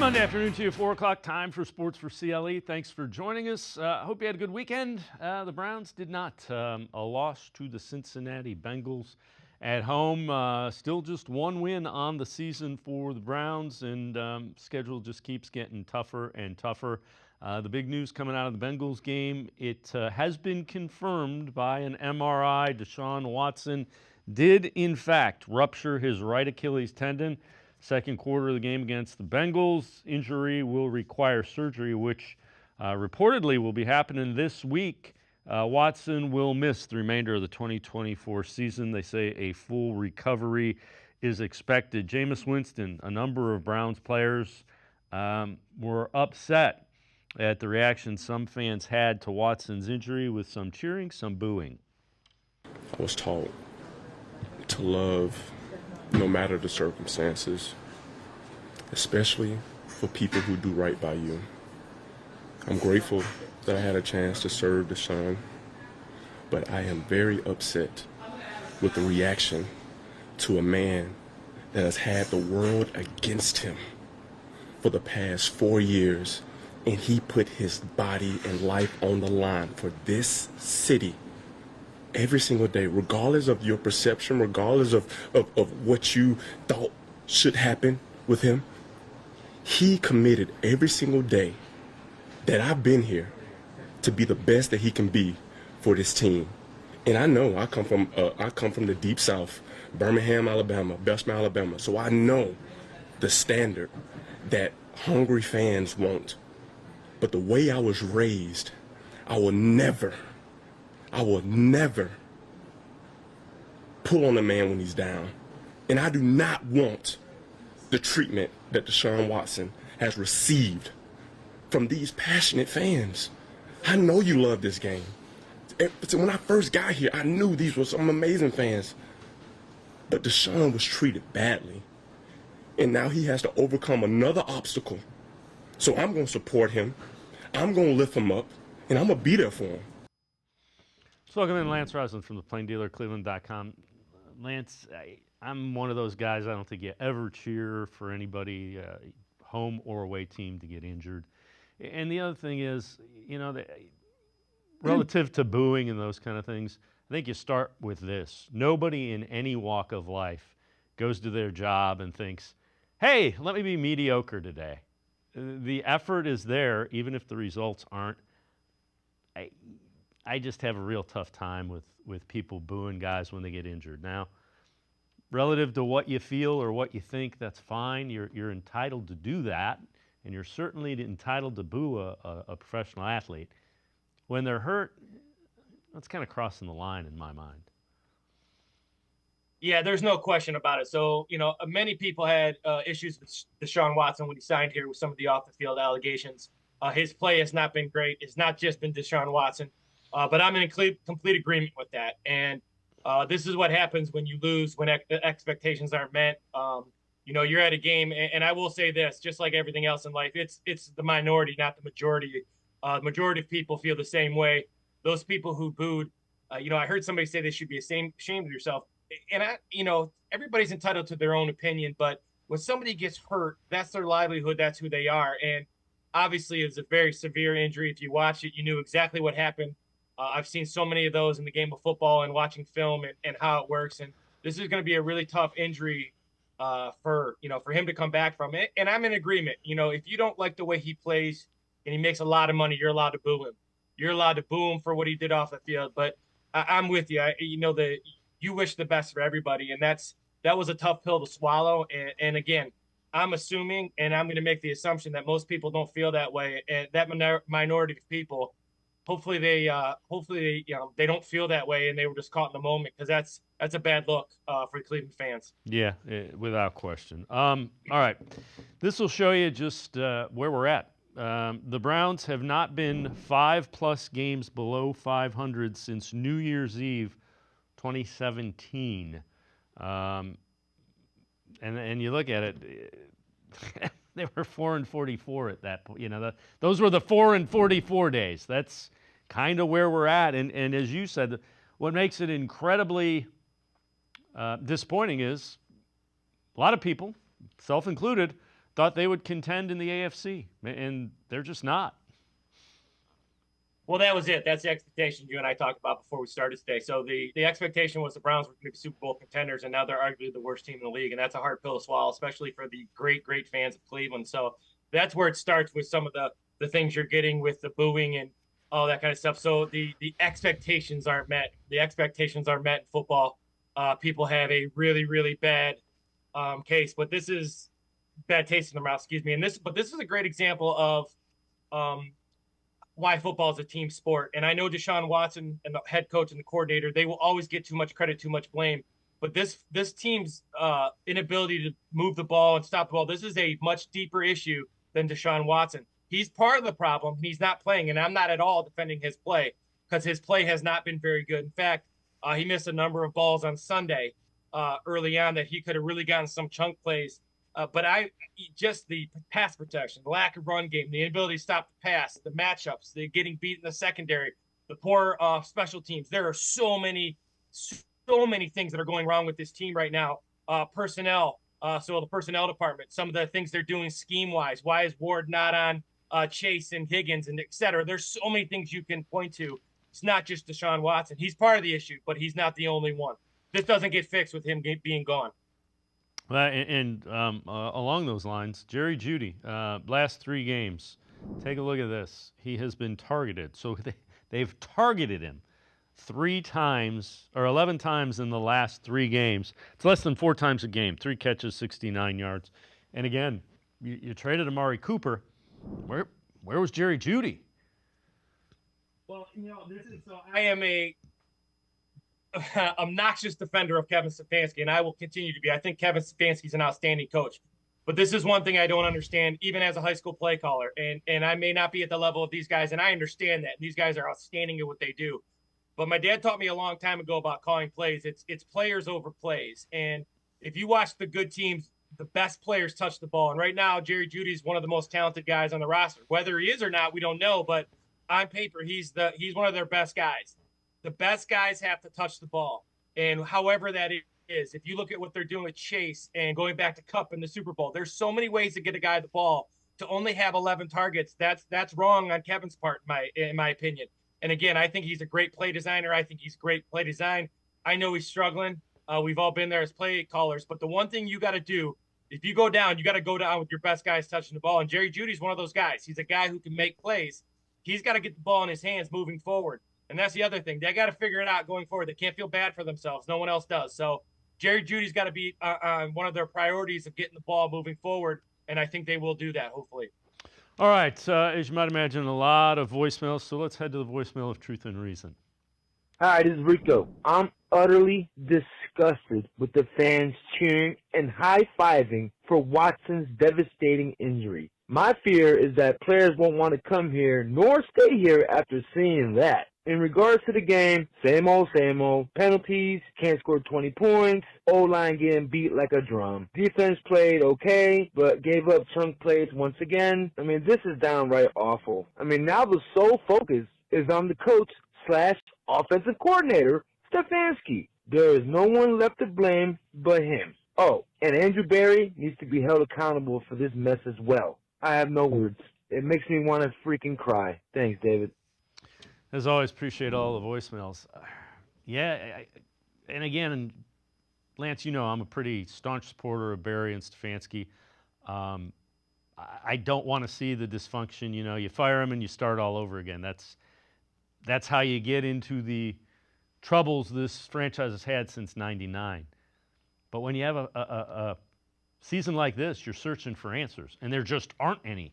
Monday afternoon to you, 4 o'clock time for Sports4CLE. Thanks for joining us. Hope you had a good weekend. The Browns did not. A loss to the Cincinnati Bengals at home. Still just one win on the season for the Browns, and schedule just keeps getting tougher and tougher. The big news coming out of the Bengals game, it has been confirmed by an MRI. Deshaun Watson did, in fact, rupture his right Achilles tendon. Second quarter of the game against the Bengals. Injury will require surgery, which reportedly will be happening this week. Watson will miss the remainder of the 2024 season. They say a full recovery is expected. Jameis Winston, a number of Browns players were upset at the reaction some fans had to Watson's injury, with some cheering, some booing. I was taught to love no matter the circumstances, especially for people who do right by you. I'm grateful that I had a chance to serve Deshaun, but I am very upset with the reaction to a man that has had the world against him for the past 4 years, and he put his body and life on the line for this city every single day, regardless of your perception, regardless of what you thought should happen with him. He committed every single day that I've been here to be the best that he can be for this team. And I know I come from the deep South, Birmingham, Alabama, Belsham, Alabama. So I know the standard that hungry fans want. But the way I was raised, I will never pull on a man when he's down. And I do not want the treatment that Deshaun Watson has received from these passionate fans. I know you love this game. When I first got here, I knew these were some amazing fans. But Deshaun was treated badly. And now he has to overcome another obstacle. So I'm going to support him. I'm going to lift him up. And I'm going to be there for him. So welcome in Lance Reisland from the Plain Dealer, cleveland.com. Lance, I'm one of those guys, I don't think you ever cheer for anybody, home or away team, to get injured. And the other thing is, you know, relative to booing and those kind of things, I think you start with this. Nobody in any walk of life goes to their job and thinks, hey, let me be mediocre today. The effort is there, even if the results aren't. I just have a real tough time with people booing guys when they get injured. Now, relative to what you feel or what you think, that's fine. You're entitled to do that, and you're certainly entitled to boo a professional athlete. When they're hurt, that's kind of crossing the line in my mind. Yeah, there's no question about it. So, you know, many people had issues with Deshaun Watson when he signed here with some of the off-the-field allegations. His play has not been great. It's not just been Deshaun Watson. But I'm in complete agreement with that. And this is what happens when you lose, when expectations aren't met. You know, you're at a game, and I will say this, just like everything else in life, it's the minority, not the majority. The majority of people feel the same way. Those people who booed, you know, I heard somebody say they should be ashamed of yourself. And you know, everybody's entitled to their own opinion, but when somebody gets hurt, that's their livelihood, that's who they are. And obviously it's a very severe injury. If you watch it, you knew exactly what happened. I've seen so many of those in the game of football and watching film and how it works. And this is going to be a really tough injury for him to come back from it. And I'm in agreement. You know, if you don't like the way he plays and he makes a lot of money, you're allowed to boo him. You're allowed to boo him for what he did off the field. But I'm with you. You wish the best for everybody. And that was a tough pill to swallow. And again, I'm assuming, and I'm going to make the assumption that most people don't feel that way. And that minority of people, hopefully they don't feel that way, and they were just caught in the moment, because that's a bad look for the Cleveland fans. Yeah, without question. All right, this will show you just where we're at. The Browns have not been 5+ games below 500 since New Year's Eve 2017. And you look at it, they were 4-44 at that point. You know, those were the 4-44 days. That's kind of where we're at. And as you said, what makes it incredibly disappointing is a lot of people, self included, thought they would contend in the AFC, and they're just not. Well, that was it. That's the expectation you and I talked about before we started today. So the expectation was the Browns were going to be Super Bowl contenders, and now they're arguably the worst team in the league, and that's a hard pill to swallow, especially for the great fans of Cleveland. So that's where it starts with some of the things you're getting with the booing and all that kind of stuff. So the expectations aren't met. The expectations aren't met in football. People have a really bad case, but this is bad taste in their mouth. Excuse me. But this is a great example of why football is a team sport. And I know Deshaun Watson and the head coach and the coordinator, they will always get too much credit, too much blame. But this team's inability to move the ball and stop the ball, this is a much deeper issue than Deshaun Watson. He's part of the problem. He's not playing, and I'm not at all defending his play because his play has not been very good. In fact, he missed a number of balls on Sunday early on that he could have really gotten some chunk plays. But just the pass protection, the lack of run game, the inability to stop the pass, the matchups, the getting beat in the secondary, the poor special teams. There are so many things that are going wrong with this team right now. Personnel, so the personnel department, some of the things they're doing scheme-wise. Why is Ward not on Chase and Higgins and et cetera? There's so many things you can point to. It's not just Deshaun Watson. He's part of the issue, but he's not the only one. This doesn't get fixed with him being gone. And along those lines, Jerry Jeudy, last 3 games, take a look at this. He has been targeted. So they've targeted him 3 times or 11 times in the last 3 games. It's less than 4 times a game. 3 catches, 69 yards. And again, you traded Amari Cooper. Where was Jerry Jeudy? Well, I am a obnoxious defender of Kevin Stefanski, and I will continue to be. I think Kevin Stefanski is an outstanding coach. But this is one thing I don't understand, even as a high school play caller. And I may not be at the level of these guys, and I understand that. These guys are outstanding at what they do. But my dad taught me a long time ago about calling plays. It's players over plays. And if you watch the good teams, the best players touch the ball. And right now, Jerry Jeudy is one of the most talented guys on the roster. Whether he is or not, we don't know. But on paper, he's one of their best guys. The best guys have to touch the ball. And however that is, if you look at what they're doing with Chase and going back to Cup in the Super Bowl, there's so many ways to get a guy the ball. To only have 11 targets, that's wrong on Kevin's part, in my opinion. And again, I think he's a great play designer. I think he's great play design. I know he's struggling. We've all been there as play callers. But the one thing you got to do, if you go down, you got to go down with your best guys touching the ball. And Jerry Jeudy's one of those guys. He's a guy who can make plays. He's got to get the ball in his hands moving forward. And that's the other thing. They got to figure it out going forward. They can't feel bad for themselves. No one else does. So Jerry Jeudy's got to be one of their priorities of getting the ball moving forward. And I think they will do that, hopefully. All right. As you might imagine, a lot of voicemails. So let's head to the voicemail of Truth and Reason. Hi, this is Rico. I'm utterly disgusted with the fans cheering and high-fiving for Watson's devastating injury. My fear is that players won't want to come here nor stay here after seeing that. In regards to the game, same old, penalties, can't score 20 points, O-line getting beat like a drum. Defense played okay, but gave up chunk plays once again. I mean, this is downright awful. I mean, now the sole focus is on the coach/offensive coordinator, Stefanski. There is no one left to blame but him. Oh, and Andrew Berry needs to be held accountable for this mess as well. I have no words. It makes me want to freaking cry. Thanks, David. As always, appreciate all the voicemails. And again, Lance, you know I'm a pretty staunch supporter of Berry and Stefanski. I don't want to see the dysfunction. You know, you fire him and you start all over again. That's how you get into the troubles this franchise has had since '99. But when you have a season like this, you're searching for answers, and there just aren't any.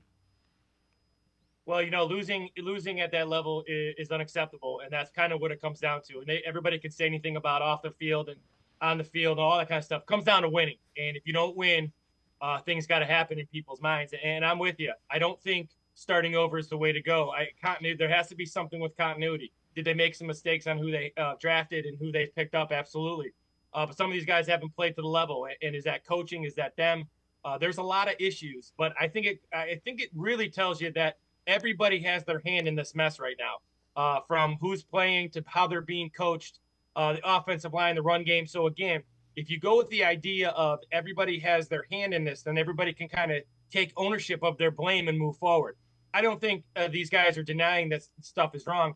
Well, you know, losing at that level is unacceptable, and that's kind of what it comes down to. And everybody can say anything about off the field and on the field and all that kind of stuff. It comes down to winning, and if you don't win, things got to happen in people's minds. And I'm with you. I don't think starting over is the way to go. There has to be something with continuity. Did they make some mistakes on who they drafted and who they picked up? Absolutely. But some of these guys haven't played to the level. And is that coaching? Is that them? There's a lot of issues, but I think it really tells you that everybody has their hand in this mess right now, from who's playing to how they're being coached, the offensive line, the run game. So again, if you go with the idea of everybody has their hand in this, then everybody can kind of take ownership of their blame and move forward. I don't think these guys are denying that stuff is wrong.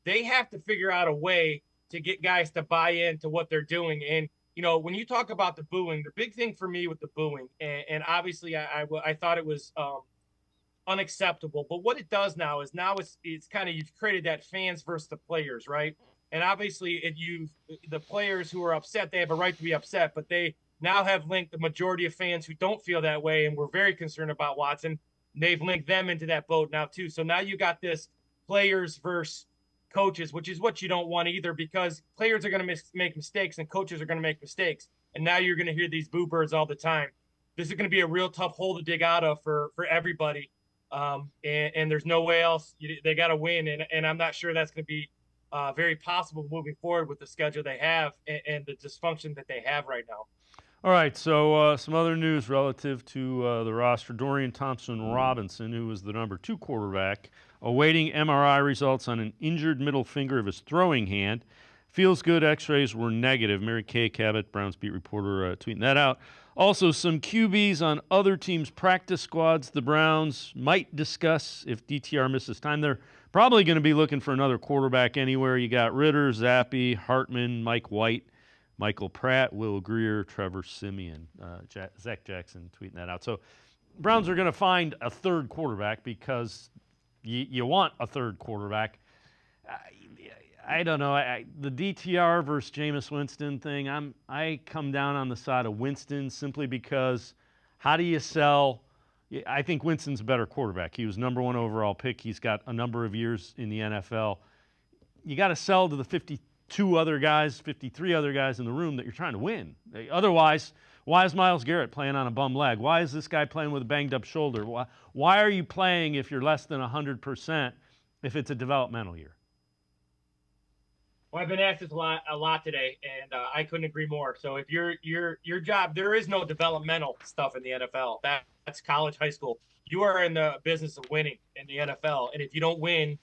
They have to figure out a way to get guys to buy into what they're doing. And, when you talk about the booing, the big thing for me with the booing, and obviously I thought it was unacceptable, but what it does now is it's kind of, you've created that fans versus the players, right? And obviously the players who are upset, they have a right to be upset, but they now have linked the majority of fans who don't feel that way and were very concerned about Watson. They've linked them into that boat now too. So now you got this players versus coaches, which is what you don't want either, because players are going to make mistakes and coaches are going to make mistakes. And now you're going to hear these boo birds all the time. This is going to be a real tough hole to dig out of for everybody. And there's no way else. They got to win. And I'm not sure that's going to be very possible moving forward with the schedule they have and the dysfunction that they have right now. All right, so some other news relative to the roster. Dorian Thompson-Robinson, who was the number 2 quarterback, awaiting MRI results on an injured middle finger of his throwing hand. Feels good. X-rays were negative. Mary Kay Cabot, Browns beat reporter, tweeting that out. Also, some QBs on other teams' practice squads the Browns might discuss if DTR misses time. They're probably going to be looking for another quarterback anywhere. You got Ritter, Zappi, Hartman, Mike White, Michael Pratt, Will Greer, Trevor Siemian, Zach Jackson tweeting that out. So Browns are going to find a third quarterback because you want a third quarterback. I don't know. The DTR versus Jameis Winston thing, I come down on the side of Winston simply because how do you sell? I think Winston's a better quarterback. He was number 1 overall pick. He's got a number of years in the NFL. You got to sell to the 53 other guys in the room that you're trying to win. Otherwise, why is Myles Garrett playing on a bum leg? Why is this guy playing with a banged up shoulder? Why are you playing if you're less than 100% if it's a developmental year? Well, I've been asked this a lot today, and I couldn't agree more. So if your job, there is no developmental stuff in the NFL. That's college, high school. You are in the business of winning in the NFL, and if you don't win,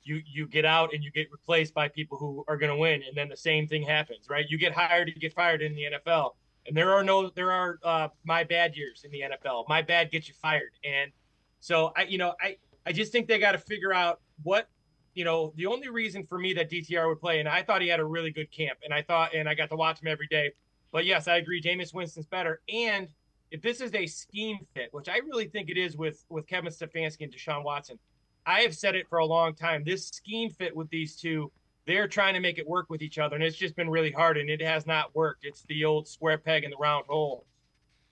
you get out and you get replaced by people who are going to win, and then the same thing happens, right? You get hired, you get fired in the NFL, and there are my bad years in the NFL. My bad gets you fired, and so I just think they got to figure out what. The only reason for me that DTR would play, and I thought he had a really good camp, and I got to watch him every day. But yes, I agree, Jameis Winston's better. And if this is a scheme fit, which I really think it is with Kevin Stefanski and Deshaun Watson, I have said it for a long time. This scheme fit with these two, they're trying to make it work with each other, and it's just been really hard, and it has not worked. It's the old square peg in the round hole.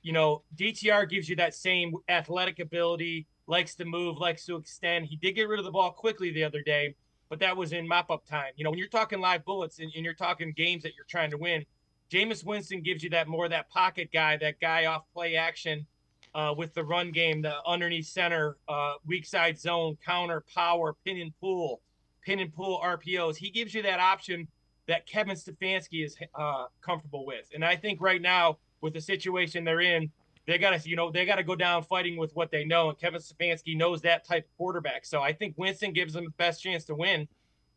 DTR gives you that same athletic ability, likes to move, likes to extend. He did get rid of the ball quickly the other day, but that was in mop-up time. When you're talking live bullets and you're talking games that you're trying to win, Jameis Winston gives you that pocket guy, that guy off play action with the run game, the underneath center, weak side zone, counter, power, pin and pull RPOs. He gives you that option that Kevin Stefanski is comfortable with. And I think right now, with the situation they're in, they got to go down fighting with what they know, and Kevin Stefanski knows that type of quarterback. So I think Winston gives them the best chance to win.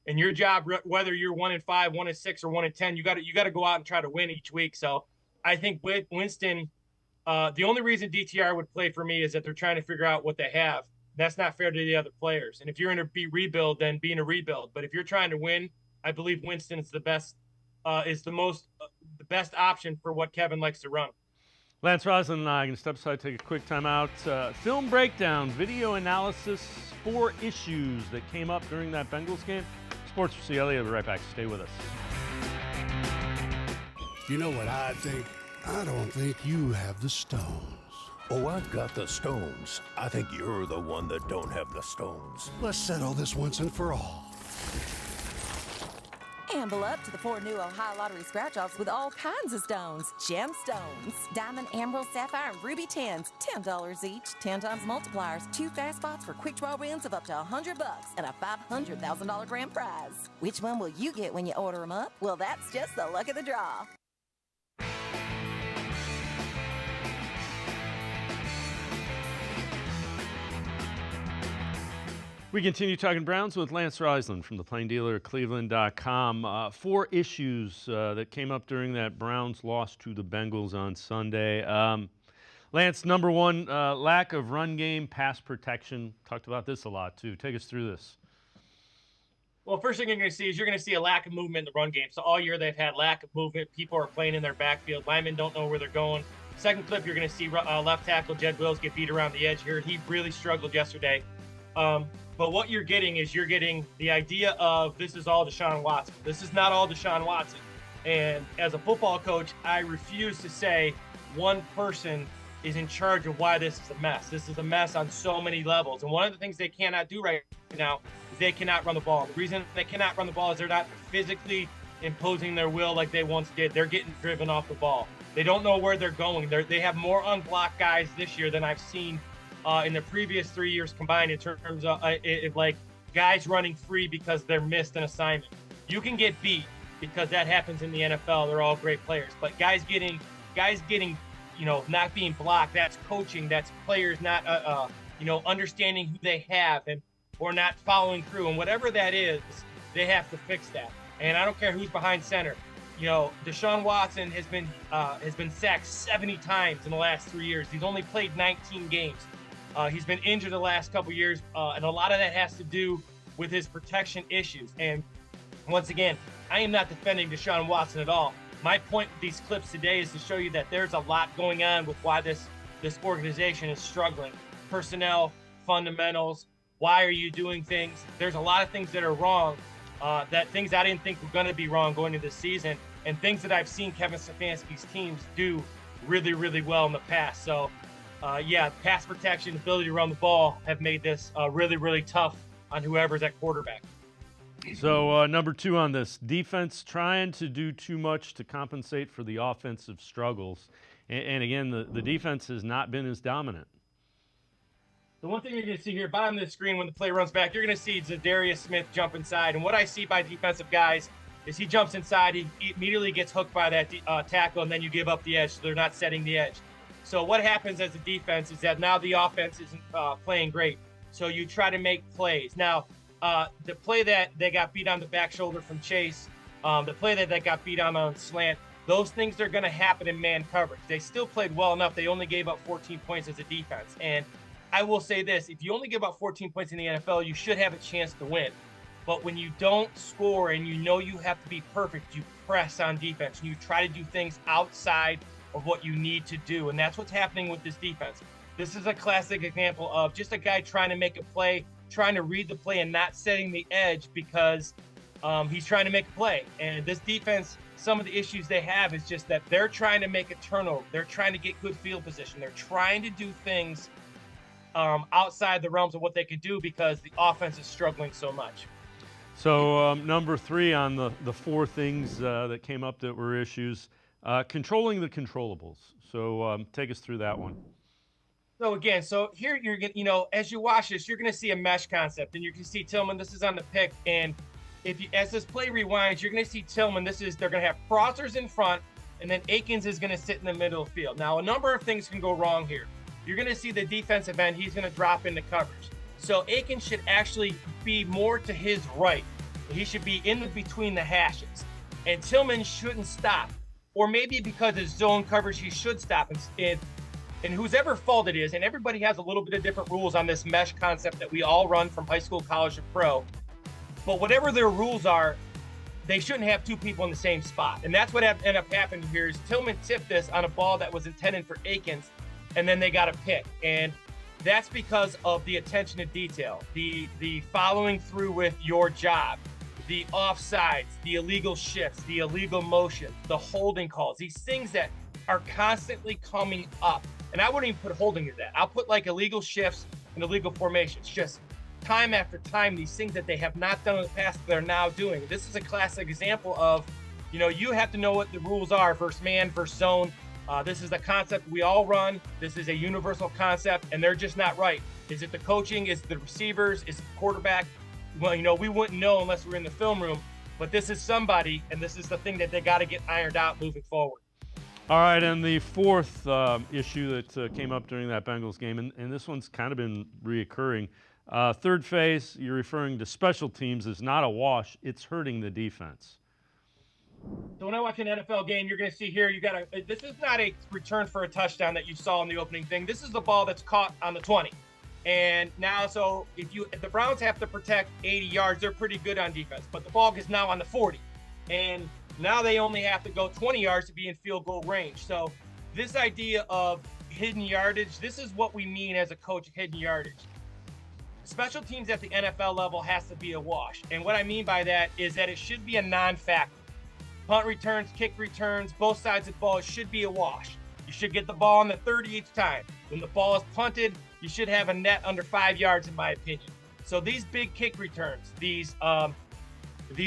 And your job, whether you're 1-5, 1-6, or 1-10, you got to go out and try to win each week. So I think with Winston, the only reason DTR would play for me is that they're trying to figure out what they have. That's not fair to the other players. And if you're in a rebuild, then be in a rebuild. But if you're trying to win, I believe Winston is the best option for what Kevin likes to run. Lance Reisland and I are going to step aside, take a quick time out. Film breakdown, video analysis, 4 issues that came up during that Bengals game. Sports4CLE, I'll be right back. Stay with us. You know what I think? I don't think you have the stones. Oh, I've got the stones. I think you're the one that don't have the stones. Let's settle this once and for all. Amble up to the 4 new Ohio Lottery scratch-offs with all kinds of stones. Gemstones, diamond, emerald, sapphire, and ruby 10s. $10 each, 10 times multipliers. 2 fast spots for quick draw wins of up to $100 and a $500,000 grand prize. Which one will you get when you order them up? Well, that's just the luck of the draw. We continue talking Browns with Lance Reisland from the Plain Dealer at cleveland.com. 4 issues that came up during that Browns loss to the Bengals on Sunday. Lance, number one, lack of run game, pass protection. Talked about this a lot, too. Take us through this. Well, first thing you're going to see is you're going to see a lack of movement in the run game. So all year they've had lack of movement. People are playing in their backfield. Linemen don't know where they're going. Second clip, you're going to see left tackle Jed Wills get beat around the edge here. He really struggled yesterday. But what you're getting is you're getting the idea of this is all Deshaun Watson. This is not all Deshaun Watson. And as a football coach, I refuse to say one person is in charge of why this is a mess. This is a mess on so many levels. And one of the things they cannot do right now is they cannot run the ball. The reason they cannot run the ball is they're not physically imposing their will like they once did. They're getting driven off the ball. They don't know where they're going. They have more unblocked guys this year than I've seen in the previous 3 years combined in terms of like guys running free because they're missed an assignment. You can get beat because that happens in the NFL. They're all great players. But guys getting not being blocked, that's coaching, that's players not, understanding who they have or not following through. And whatever that is, they have to fix that. And I don't care who's behind center. Deshaun Watson has been sacked 70 times in the last 3 years. He's only played 19 games. He's been injured the last couple years, and a lot of that has to do with his protection issues. And once again, I am not defending Deshaun Watson at all. My point with these clips today is to show you that there's a lot going on with why this organization is struggling. Personnel, fundamentals, why are you doing things? There's a lot of things that are wrong, things I didn't think were going to be wrong going into the season, and things that I've seen Kevin Stefanski's teams do really, really well in the past. So, pass protection, ability to run the ball have made this really, really tough on whoever's at quarterback. So number two on this, defense trying to do too much to compensate for the offensive struggles. And again, the defense has not been as dominant. The one thing you're going to see here, bottom of the screen, when the play runs back, you're going to see Darius Smith jump inside. And what I see by defensive guys is he jumps inside, he immediately gets hooked by that tackle, and then you give up the edge, so they're not setting the edge. So what happens as a defense is that now the offense isn't playing great. So you try to make plays. Now, the play that they got beat on the back shoulder from Chase, the play that they got beat on slant, those things are going to happen in man coverage. They still played well enough. They only gave up 14 points as a defense. And I will say this, if you only give up 14 points in the NFL, you should have a chance to win. But when you don't score and you have to be perfect, you press on defense and you try to do things outside of what you need to do. And that's what's happening with this defense. This is a classic example of just a guy trying to make a play, trying to read the play and not setting the edge because he's trying to make a play. And this defense, some of the issues they have is just that they're trying to make a turnover. They're trying to get good field position. They're trying to do things outside the realms of what they can do because the offense is struggling so much. So number three on the four things that came up that were issues, controlling the controllables. So take us through that one. So again, here you're getting, as you watch this, you're going to see a mesh concept, and you can see Tillman. This is on the pick, and as this play rewinds, you're going to see Tillman. They're going to have Crossers in front, and then Akins is going to sit in the middle of the field. Now, a number of things can go wrong here. You're going to see the defensive end. He's going to drop into coverage. So Akins should actually be more to his right. He should be in between the hashes, and Tillman shouldn't stop. Or maybe because of zone coverage, he should stop. And whosever fault it is, and everybody has a little bit of different rules on this mesh concept that we all run from high school, college, and pro. But whatever their rules are, they shouldn't have two people in the same spot. And that's what ended up happening here is Tillman tipped this on a ball that was intended for Akins, and then they got a pick. And that's because of the attention to detail, the following through with your job, the offsides, the illegal shifts, the illegal motion, the holding calls, these things that are constantly coming up. And I wouldn't even put holding to that. I'll put like illegal shifts and illegal formations. Just time after time, these things that they have not done in the past, they're now doing. This is a classic example of, you have to know what the rules are versus man versus zone. This is the concept we all run. This is a universal concept, and they're just not right. Is it the coaching? Is it the receivers? Is it the quarterback? Well, we wouldn't know unless we're in the film room. But this is somebody, and this is the thing that they got to get ironed out moving forward. All right, and the fourth issue that came up during that Bengals game, and this one's kind of been reoccurring. Third phase, you're referring to special teams, is not a wash. It's hurting the defense. So when I watch an NFL game, you're going to see here, this is not a return for a touchdown that you saw in the opening thing. This is the ball that's caught on the 20. And now, so if the Browns have to protect 80 yards, they're pretty good on defense, but the ball is now on the 40. And now they only have to go 20 yards to be in field goal range. So this idea of hidden yardage, this is what we mean as a coach, hidden yardage. Special teams at the NFL level has to be a wash. And what I mean by that is that it should be a non-factor. Punt returns, kick returns, both sides of the ball, it should be a wash. You should get the ball on the 30 each time. When the ball is punted, you should have a net under 5 yards, in my opinion. So these big kick returns, these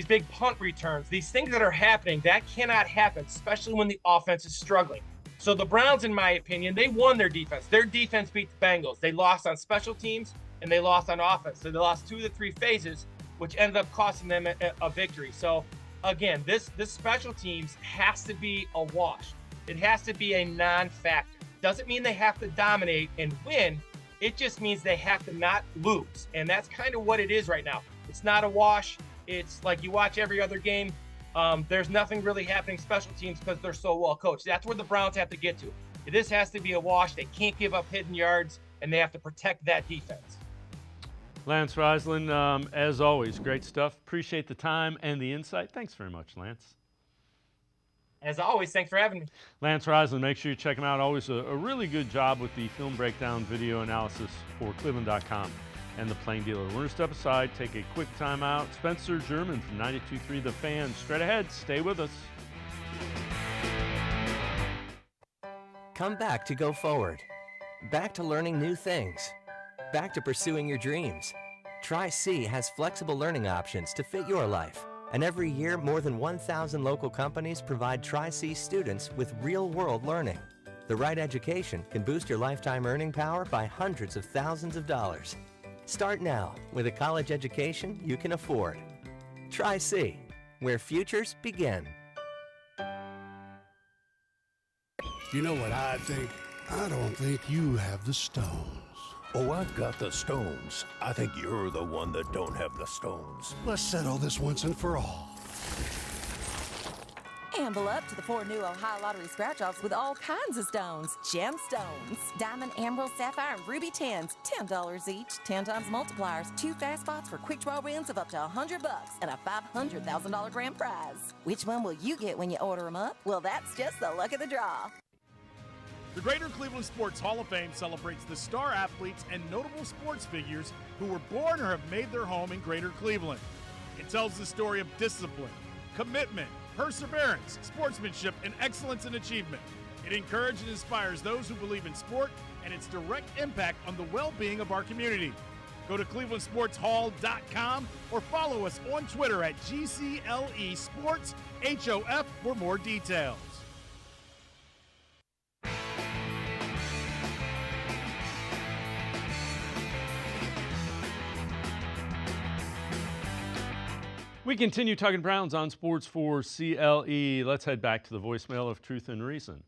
big punt returns, these things that are happening, that cannot happen, especially when the offense is struggling. So the Browns, in my opinion, they won their defense. Their defense beat the Bengals. They lost on special teams and they lost on offense. So they lost 2 of the 3 phases, which ended up costing them a victory. So again, this special teams has to be a wash. It has to be a non-factor. Doesn't mean they have to dominate and win. It just means they have to not lose. And that's kind of what it is right now. It's not a wash. It's like you watch every other game. There's nothing really happening special teams because they're so well coached. That's where the Browns have to get to. This has to be a wash. They can't give up hidden yards, and they have to protect that defense. Lance Reisland, as always, great stuff. Appreciate the time and the insight. Thanks very much, Lance. As always, thanks for having me. Lance Reisland, make sure you check him out. Always a really good job with the film breakdown video analysis for cleveland.com and the Plain Dealer. We're going to step aside, take a quick timeout. Spencer German from 92.3 The Fan. Straight ahead. Stay with us. Come back to go forward. Back to learning new things. Back to pursuing your dreams. Tri-C has flexible learning options to fit your life. And every year, more than 1,000 local companies provide Tri-C students with real-world learning. The right education can boost your lifetime earning power by hundreds of thousands of dollars. Start now with a college education you can afford. Tri-C, where futures begin. You know what I think? I don't think you have the stones. Oh, I've got the stones. I think you're the one that don't have the stones. Let's settle this once and for all. Amble up to the 4 new Ohio Lottery scratch-offs with all kinds of stones. Gemstones, diamond, emerald, sapphire, and ruby tins. $10 each, 10 times multipliers, 2 fast spots for quick draw wins of up to $100 and a $500,000 grand prize. Which one will you get when you order them up? Well, that's just the luck of the draw. The Greater Cleveland Sports Hall of Fame celebrates the star athletes and notable sports figures who were born or have made their home in Greater Cleveland. It tells the story of discipline, commitment, perseverance, sportsmanship, and excellence in achievement. It encourages and inspires those who believe in sport and its direct impact on the well-being of our community. Go to clevelandsportshall.com or follow us on Twitter at GCLE Sports HOF for more details. We continue talking Browns on Sports4CLE. Let's head back to the voicemail of Truth and Reason.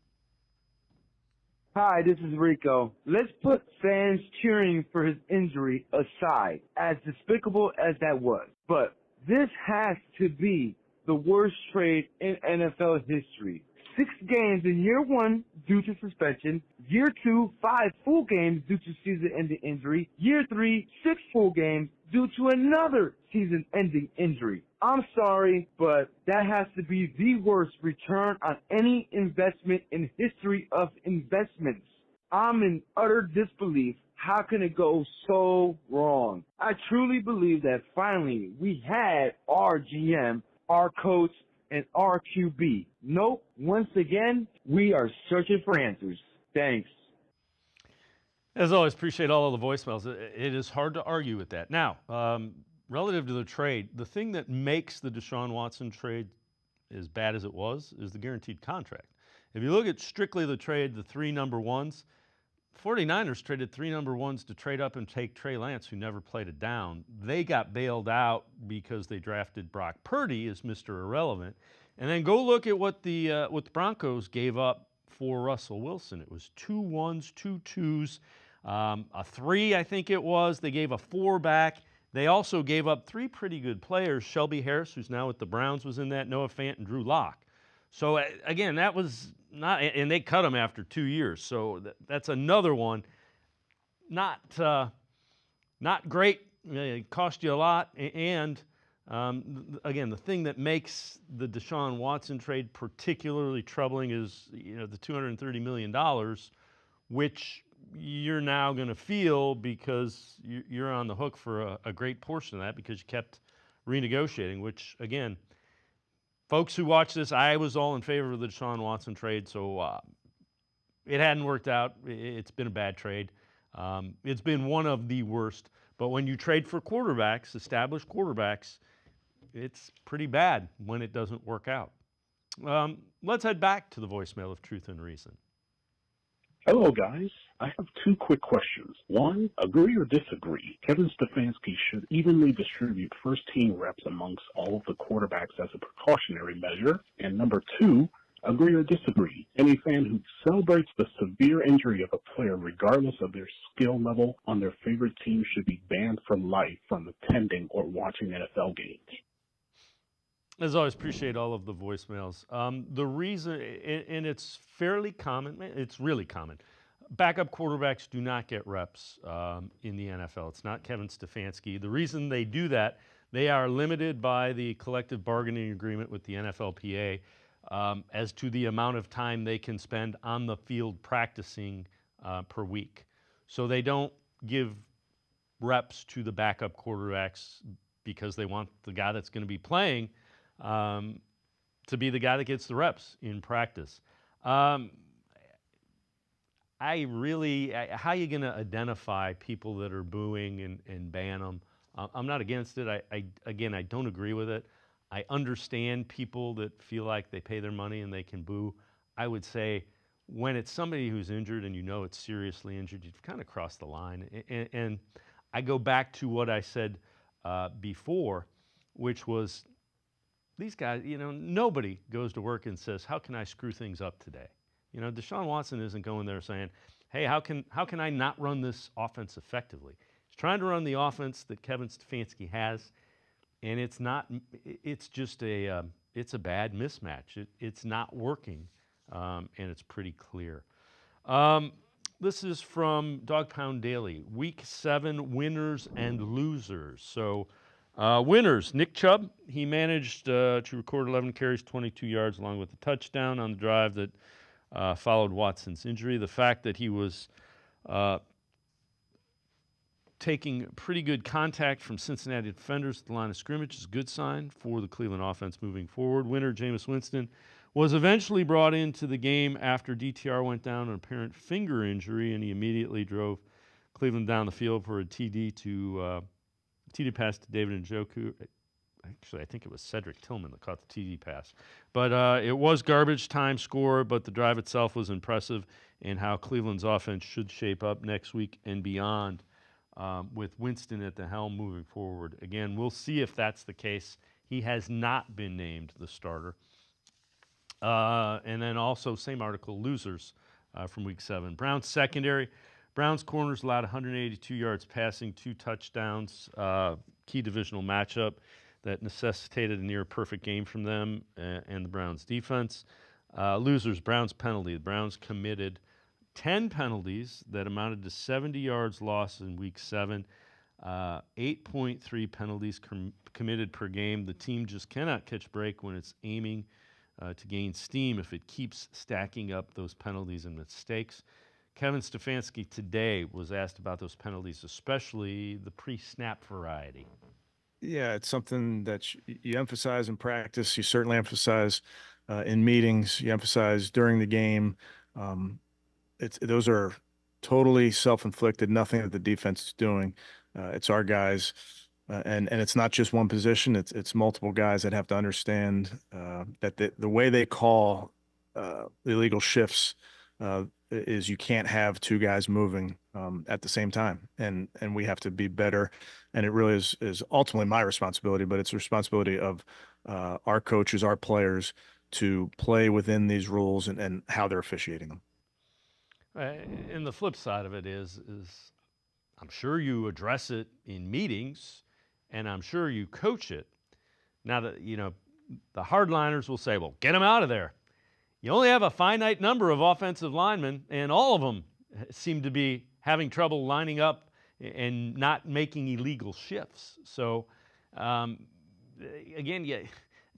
Hi, this is Rico. Let's put fans cheering for his injury aside, as despicable as that was. But this has to be the worst trade in NFL history. 6 games in year 1 due to suspension. Year 2, 5 full games due to season-ending injury. Year 3, 6 full games due to another season-ending injury. I'm sorry, but that has to be the worst return on any investment in history of investments. I'm in utter disbelief. How can it go so wrong? I truly believe that finally we had our GM, our coach, and our QB. Nope. Once again, we are searching for answers. Thanks. As always, appreciate all of the voicemails. It is hard to argue with that. Now, relative to the trade, the thing that makes the Deshaun Watson trade as bad as it was is the guaranteed contract. If you look at strictly the trade, the 3 number ones, 49ers traded 3 number ones to trade up and take Trey Lance, who never played a down. They got bailed out because they drafted Brock Purdy as Mr. Irrelevant. And then go look at what the Broncos gave up for Russell Wilson. It was 2 1s, 2 2s, a 3, I think it was. They gave a 4 back. They also gave up 3 pretty good players. Shelby Harris, who's now with the Browns, was in that. Noah Fant and Drew Lock. So again, that was not, and they cut him after 2 years. So that's another one. Not great. It cost you a lot. And again, the thing that makes the Deshaun Watson trade particularly troubling is the $230 million, which you're now going to feel because you're on the hook for a great portion of that because you kept renegotiating, which, again, folks who watch this, I was all in favor of the Deshaun Watson trade, so it hadn't worked out. It's been a bad trade. It's been one of the worst. But when you trade for quarterbacks, established quarterbacks, it's pretty bad when it doesn't work out. Let's head back to the voicemail of Truth and Reason. Hello, guys. I have 2 quick questions. 1, agree or disagree? Kevin Stefanski should evenly distribute first-team reps amongst all of the quarterbacks as a precautionary measure. And number 2, agree or disagree? Any fan who celebrates the severe injury of a player, regardless of their skill level on their favorite team, should be banned for life from attending or watching NFL games. As always, appreciate all of the voicemails. The reason, and it's fairly common, it's really common, backup quarterbacks do not get reps in the NFL. It's not Kevin Stefanski. The reason they do that, they are limited by the collective bargaining agreement with the NFLPA as to the amount of time they can spend on the field practicing per week. So they don't give reps to the backup quarterbacks because they want the guy that's going to be playing to be the guy that gets the reps in practice. How are you going to identify people that are booing and ban them? I'm not against it. I don't agree with it. I understand people that feel like they pay their money and they can boo. I would say when it's somebody who's injured and it's seriously injured, you've kind of crossed the line. And I go back to what I said before, which was, these guys, nobody goes to work and says, how can I screw things up today? Deshaun Watson isn't going there saying, hey, how can I not run this offense effectively? He's trying to run the offense that Kevin Stefanski has, and it's just it's a bad mismatch. It's not working, and it's pretty clear. This is from Dog Pound Daily, Week 7 winners and losers. So, winners, Nick Chubb. He managed to record 11 carries, 22 yards, along with a touchdown on the drive that followed Watson's injury. The fact that he was taking pretty good contact from Cincinnati defenders at the line of scrimmage is a good sign for the Cleveland offense moving forward. Winner, Jameis Winston, was eventually brought into the game after DTR went down an apparent finger injury, and he immediately drove Cleveland down the field for a TD pass to David Njoku. Actually, I think it was Cedric Tillman that caught the TD pass. But it was garbage time score, but the drive itself was impressive, and how Cleveland's offense should shape up next week and beyond with Winston at the helm moving forward. Again, we'll see if that's the case. He has not been named the starter. And then also, same article, losers from Week 7. Browns secondary. Browns corners allowed 182 yards passing, 2 touchdowns, key divisional matchup that necessitated a near-perfect game from them and the Browns defense. Losers, Browns penalty. The Browns committed 10 penalties that amounted to 70 yards lost in Week 7, 8.3 penalties committed per game. The team just cannot catch a break when it's aiming to gain steam if it keeps stacking up those penalties and mistakes. Kevin Stefanski today was asked about those penalties, especially the pre-snap variety. Yeah, it's something that you emphasize in practice. You certainly emphasize in meetings. You emphasize during the game. Those are totally self-inflicted, nothing that the defense is doing. It's our guys, and it's not just one position. It's multiple guys that have to understand that the way they call illegal shifts is you can't have 2 guys moving at the same time, and we have to be better. And it really is ultimately my responsibility, but it's the responsibility of our coaches, our players, to play within these rules and how they're officiating them. And the flip side of it is I'm sure you address it in meetings and I'm sure you coach it. Now, that the hardliners will say, well, get him out of there. You only have a finite number of offensive linemen, and all of them seem to be having trouble lining up and not making illegal shifts. So, again, at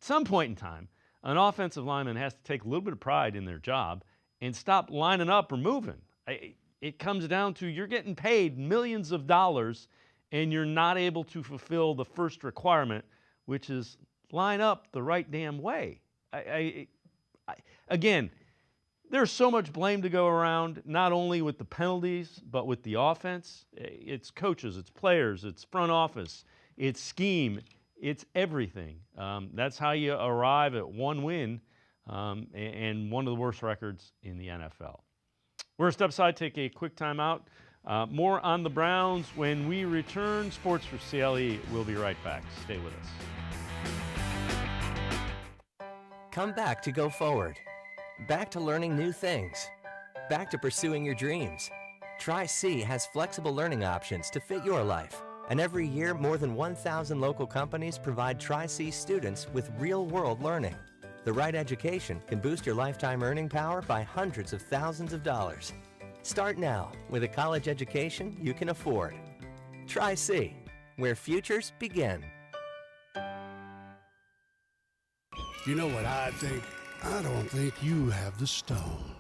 some point in time, an offensive lineman has to take a little bit of pride in their job and stop lining up or moving. It comes down to you're getting paid millions of dollars and you're not able to fulfill the first requirement, which is line up the right damn way. Again, there's so much blame to go around, not only with the penalties, but with the offense. It's coaches, it's players, it's front office, it's scheme, it's everything. That's how you arrive at one win and one of the worst records in the NFL. We're going to step aside, take a quick timeout. More on the Browns when we return. Sports for CLE. We'll be right back. Stay with us. Come back to go forward. Back to learning new things. Back to pursuing your dreams. Tri-C has flexible learning options to fit your life. And every year, more than 1,000 local companies provide Tri-C students with real-world learning. The right education can boost your lifetime earning power by hundreds of thousands of dollars. Start now with a college education you can afford. Tri-C, where futures begin. You know what I think? I don't think you have the stones.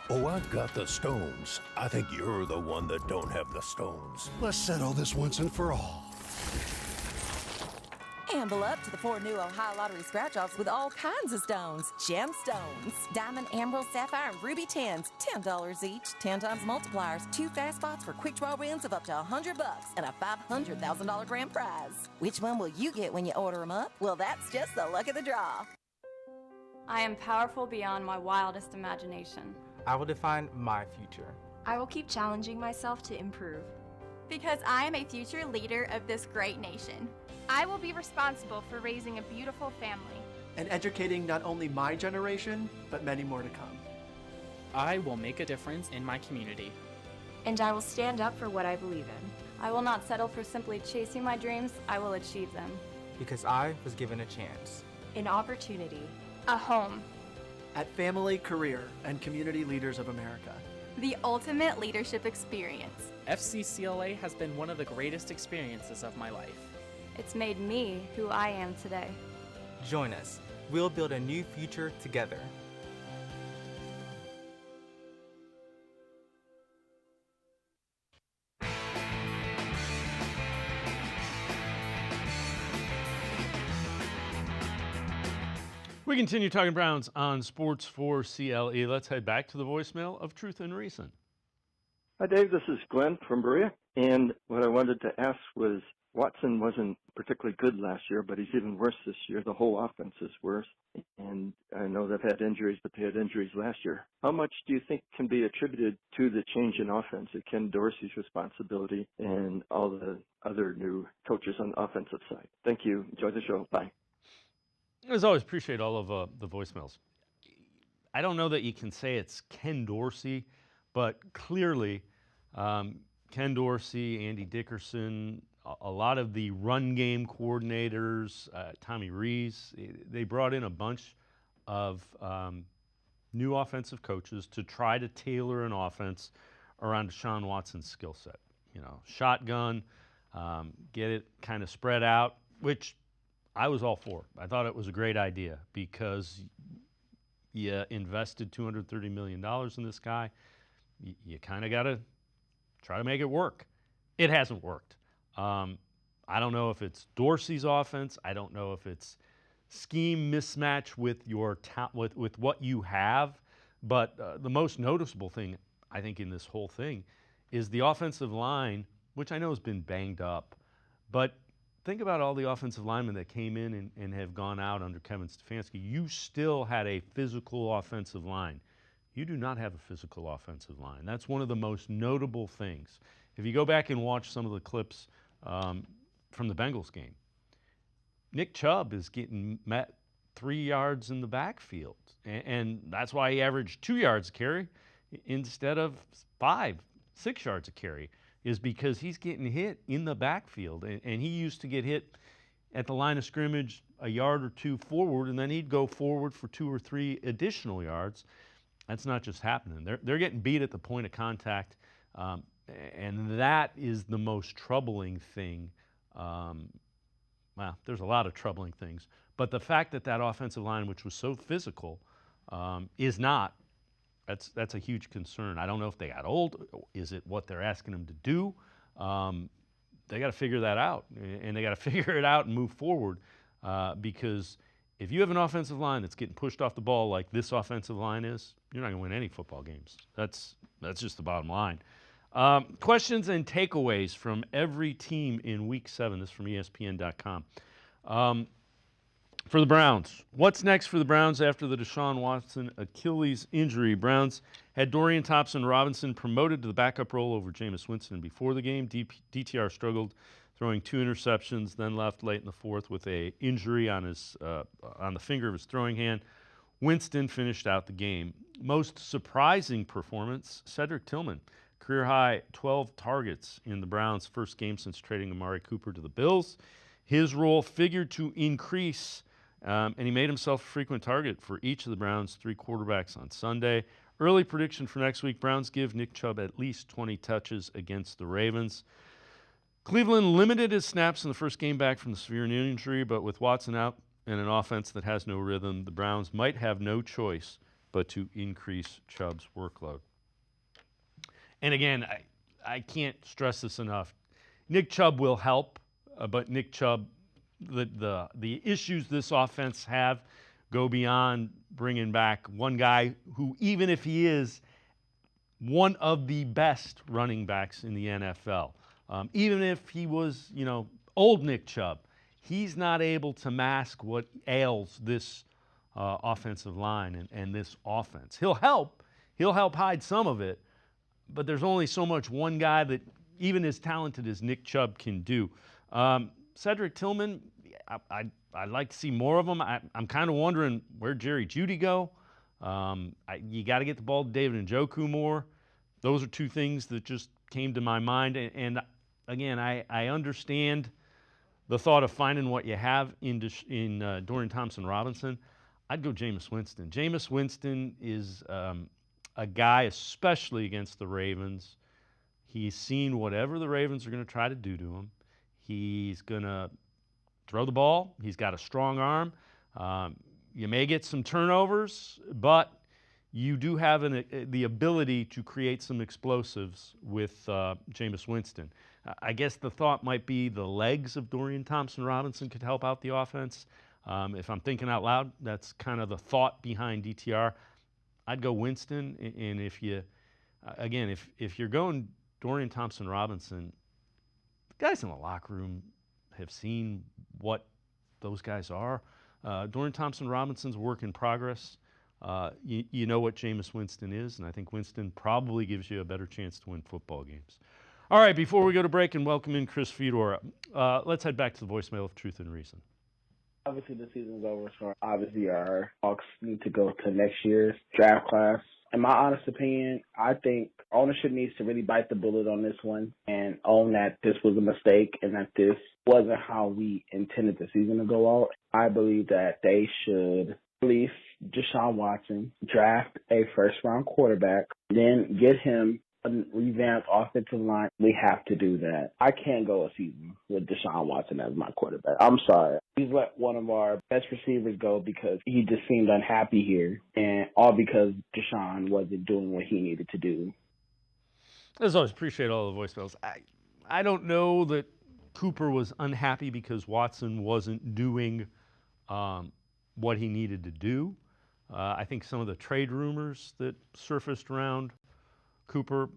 Oh, I've got the stones. I think you're the one that don't have the stones. Let's settle this once and for all. Amble up to the 4 new Ohio Lottery scratch-offs with all kinds of stones. Gemstones, diamond, emerald, sapphire, and ruby tins. $10 each. 10 times multipliers. 2 fast spots for quick draw wins of up to $100 and a $500,000 grand prize. Which one will you get when you order them up? Well, that's just the luck of the draw. I am powerful beyond my wildest imagination. I will define my future. I will keep challenging myself to improve. Because I am a future leader of this great nation. I will be responsible for raising a beautiful family. And educating not only my generation, but many more to come. I will make a difference in my community. And I will stand up for what I believe in. I will not settle for simply chasing my dreams. I will achieve them. Because I was given a chance. An opportunity. A home. At Family, Career, and Community Leaders of America. The ultimate leadership experience. FCCLA has been one of the greatest experiences of my life. It's made me who I am today. Join us. We'll build a new future together. We continue talking Browns on Sports 4 CLE. Let's head back to the voicemail of Truth and Reason. Hi, Dave. This is Glenn from Berea. And what I wanted to ask was, Watson wasn't particularly good last year, but he's even worse this year. The whole offense is worse. And I know they've had injuries, but they had injuries last year. How much do you think can be attributed to the change in offense? Is Ken Dorsey's responsibility and all the other new coaches on the offensive side? Thank you. Enjoy the show. Bye. As always, appreciate all of the voicemails. I don't know that you can say it's Ken Dorsey, but clearly Ken Dorsey, Andy Dickerson, a lot of the run game coordinators, Tommy Rees, they brought in a bunch of new offensive coaches to try to tailor an offense around Deshaun Watson's skill set. You know, shotgun, get it kind of spread out, which I was all for. I thought it was a great idea because you invested $230 million in this guy. You kind of got to try to make it work. It hasn't worked. I don't know if it's Dorsey's offense. I don't know if it's scheme mismatch with your with what you have. But the most noticeable thing, I think, in this whole thing is the offensive line, which I know has been banged up. But think about all the offensive linemen that came in and have gone out under Kevin Stefanski. You still had a physical offensive line. You do not have a physical offensive line. That's one of the most notable things. If you go back and watch some of the clips from the Bengals game, Nick Chubb is getting met 3 yards in the backfield, and that's why he averaged 2 yards a carry instead of 5-6 yards a carry, is because he's getting hit in the backfield, and he used to get hit at the line of scrimmage a yard or two forward, and then he'd go forward for 2 or 3 additional yards. That's not just happening. They're getting beat at the point of contact, and that is the most troubling thing. Well, there's a lot of troubling things, but the fact that that offensive line, which was so physical, is not, that's a huge concern. I don't know if they got old. Is it what they're asking them to do? They got to figure that out, and they got to figure it out and move forward, because if you have an offensive line that's getting pushed off the ball like this offensive line is, you're not going to win any football games. That's just the bottom line. Questions and takeaways from every team in Week 7. This is from ESPN.com. For the Browns, what's next for the Browns after the Deshaun Watson Achilles injury? Browns had Dorian Thompson-Robinson promoted to the backup role over Jameis Winston before the game. DTR struggled, throwing 2 interceptions, then left late in the fourth with an injury on the finger of his throwing hand. Winston finished out the game. Most surprising performance, Cedric Tillman. Career-high 12 targets in the Browns' first game since trading Amari Cooper to the Bills. His role figured to increase, and he made himself a frequent target for each of the Browns' 3 quarterbacks on Sunday. Early prediction for next week, Browns give Nick Chubb at least 20 touches against the Ravens. Cleveland limited his snaps in the first game back from the severe knee injury, but with Watson out and an offense that has no rhythm, the Browns might have no choice but to increase Chubb's workload. And again, I can't stress this enough. Nick Chubb will help, but Nick Chubb, the issues this offense have go beyond bringing back one guy who, even if he is one of the best running backs in the NFL, even if he was, old Nick Chubb, he's not able to mask what ails this offensive line and this offense. He'll help hide some of it, but there's only so much one guy that even as talented as Nick Chubb can do. Cedric Tillman, I'd like to see more of him. I'm kind of wondering where Jerry Jeudy go. You got to get the ball to David Njoku more. Those are 2 things that just came to my mind. And again, I understand the thought of finding what you have in Dorian Thompson-Robinson. I'd go Jameis Winston. Jameis Winston is a guy, especially against the Ravens. He's seen whatever the Ravens are going to try to do to him. He's going to throw the ball. He's got a strong arm. You may get some turnovers, but you do have the ability to create some explosives with Jameis Winston. I guess the thought might be the legs of Dorian Thompson-Robinson could help out the offense. If I'm thinking out loud, that's kind of the thought behind DTR. I'd go Winston, and if you're going Dorian Thompson-Robinson, the guys in the locker room have seen what those guys are. Dorian Thompson-Robinson's a work in progress. You know what Jameis Winston is, and I think Winston probably gives you a better chance to win football games. All right, before we go to break and welcome in Chris Fedor, let's head back to the voicemail of Truth and Reason. Obviously, the season's over, so obviously our Hawks need to go to next year's draft class. In my honest opinion, I think ownership needs to really bite the bullet on this one and own that this was a mistake and that this wasn't how we intended the season to go out. I believe that they should release Deshaun Watson, draft a first-round quarterback, then get him a revamped offensive line. We have to do that. I can't go a season with Deshaun Watson as my quarterback. I'm sorry. He's let one of our best receivers go because he just seemed unhappy here, and all because Deshaun wasn't doing what he needed to do. As always, appreciate all the voicemails. I don't know that Cooper was unhappy because Watson wasn't doing what he needed to do. I think some of the trade rumors that surfaced around Cooper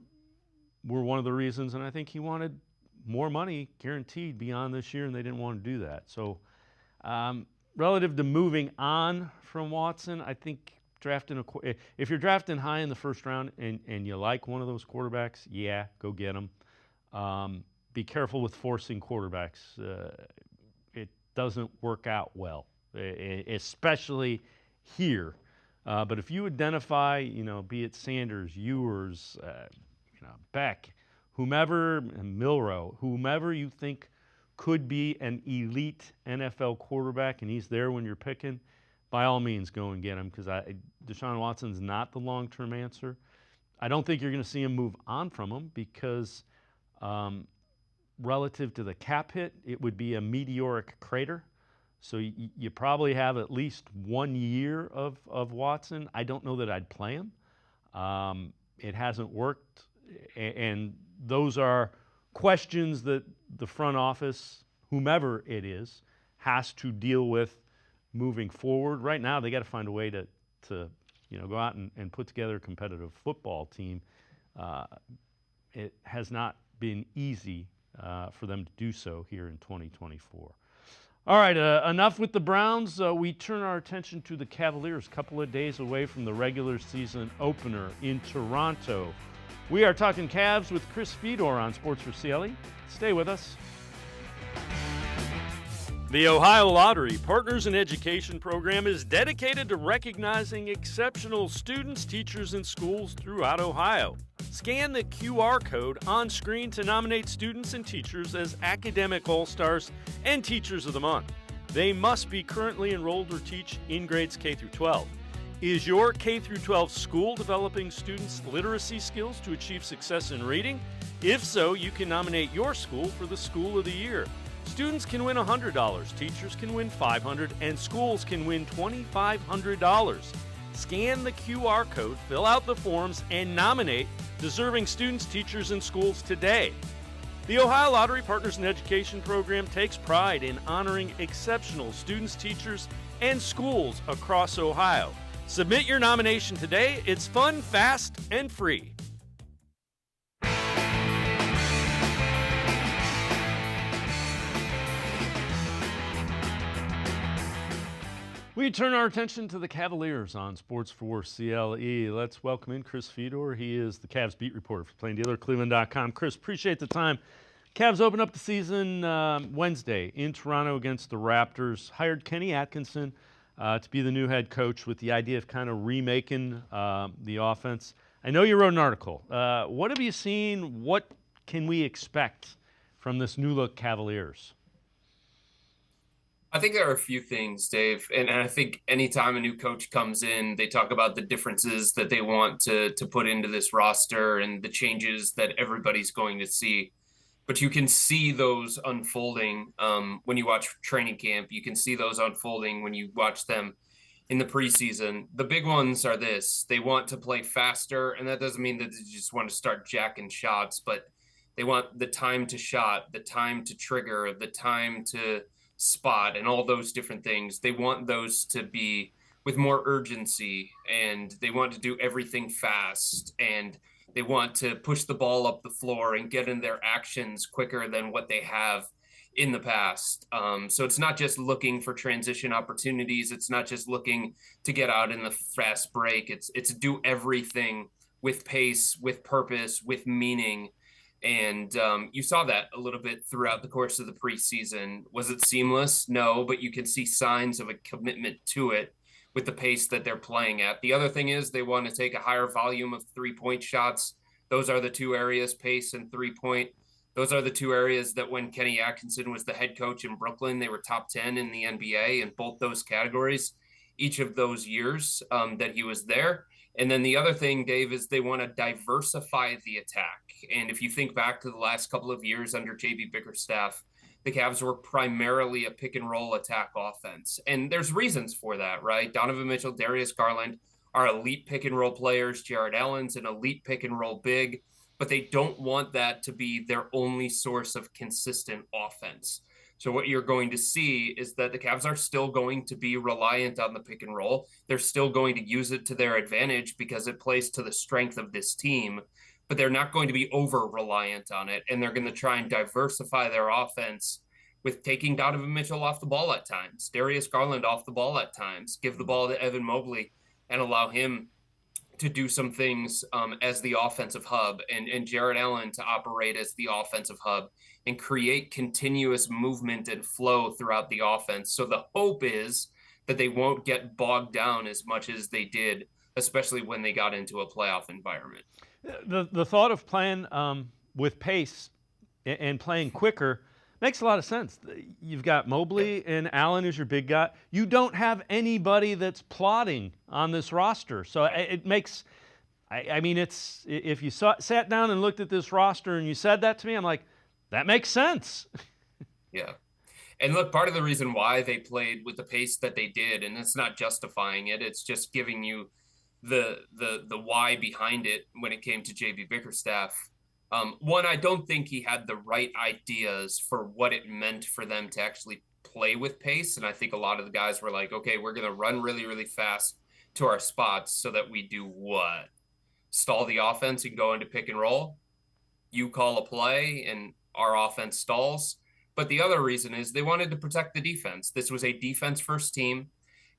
were one of the reasons, and I think he wanted more money guaranteed beyond this year, and they didn't want to do that. So relative to moving on from Watson, I think if you're drafting high in the first round and you like one of those quarterbacks, yeah, go get them. Be careful with forcing quarterbacks. It doesn't work out well, especially here. But if you identify, be it Sanders, Ewers, Beck, whomever, Milrow, whomever you think could be an elite NFL quarterback and he's there when you're picking, by all means go and get him, because Deshaun Watson's not the long-term answer. I don't think you're going to see him move on from him because relative to the cap hit, it would be a meteoric crater. So you probably have at least 1 year of Watson. I don't know that I'd play him. It hasn't worked, and those are questions that the front office, whomever it is, has to deal with moving forward. Right now, they got to find a way to go out and put together a competitive football team. It has not been easy for them to do so here in 2024. All right, enough with the Browns. We turn our attention to the Cavaliers, a couple of days away from the regular season opener in Toronto. We are talking Cavs with Chris Fedor on Sports4CLE. Stay with us. The Ohio Lottery Partners in Education program is dedicated to recognizing exceptional students, teachers, and schools throughout Ohio. Scan the QR code on screen to nominate students and teachers as Academic All-Stars and Teachers of the Month. They must be currently enrolled or teach in grades K through 12. Is your K through 12 school developing students' literacy skills to achieve success in reading? If so, you can nominate your school for the School of the Year. Students can win $100, teachers can win $500, and schools can win $2,500. Scan the QR code, fill out the forms, and nominate deserving students, teachers, and schools today. The Ohio Lottery Partners in Education program takes pride in honoring exceptional students, teachers, and schools across Ohio. Submit your nomination today. It's fun, fast, and free. We turn our attention to the Cavaliers on Sports4CLE. Let's welcome in Chris Fedor. He is the Cavs beat reporter for Plain Dealer, cleveland.com. Chris, appreciate the time. Cavs open up the season Wednesday in Toronto against the Raptors. Hired Kenny Atkinson to be the new head coach with the idea of kind of remaking the offense. I know you wrote an article. What have you seen? What can we expect from this new-look Cavaliers? I think there are a few things, Dave, and I think anytime a new coach comes in, they talk about the differences that they want to put into this roster and the changes that everybody's going to see. But you can see those unfolding when you watch training camp. You can see those unfolding when you watch them in the preseason. The big ones are this. They want to play faster, and that doesn't mean that they just want to start jacking shots, but they want the time to shot, the time to trigger, the time to spot, and all those different things. They want those to be with more urgency, and they want to do everything fast, and they want to push the ball up the floor and get in their actions quicker than what they have in the past. So it's not just looking for transition opportunities. It's not just looking to get out in the fast break. It's do everything with pace, with purpose, with meaning. And you saw that a little bit throughout the course of the preseason. Was it seamless? No, but you can see signs of a commitment to it with the pace that they're playing at. The other thing is they want to take a higher volume of three-point shots. Those are the two areas, pace and three-point. Those are the two areas that when Kenny Atkinson was the head coach in Brooklyn, they were top 10 in the NBA in both those categories, each of those years that he was there. And then the other thing, Dave, is they want to diversify the attack. And if you think back to the last couple of years under J.B. Bickerstaff, the Cavs were primarily a pick-and-roll attack offense. And there's reasons for that, right? Donovan Mitchell, Darius Garland are elite pick-and-roll players. Jared Allen's an elite pick-and-roll big. But they don't want that to be their only source of consistent offense. So what you're going to see is that the Cavs are still going to be reliant on the pick and roll. They're still going to use it to their advantage because it plays to the strength of this team, but they're not going to be over-reliant on it. And they're going to try and diversify their offense with taking Donovan Mitchell off the ball at times, Darius Garland off the ball at times, give the ball to Evan Mobley and allow him to do some things as the offensive hub and Jared Allen to operate as the offensive hub and create continuous movement and flow throughout the offense. So the hope is that they won't get bogged down as much as they did, especially when they got into a playoff environment. The thought of playing with pace and playing quicker Makes a lot of sense. You've got Mobley and Allen as your big guy. You don't have anybody that's plotting on this roster. So it makes, I mean, it's, if you sat down and looked at this roster and you said that to me, I'm like, that makes sense. Yeah. And look, part of the reason why they played with the pace that they did, and it's not justifying it, it's just giving you the why behind it when it came to JB Bickerstaff. One, I don't think he had the right ideas for what it meant for them to actually play with pace. And I think a lot of the guys were like, okay, we're going to run really, really fast to our spots so that we do what? Stall the offense and go into pick and roll. You call a play and our offense stalls. But the other reason is they wanted to protect the defense. This was a defense-first team.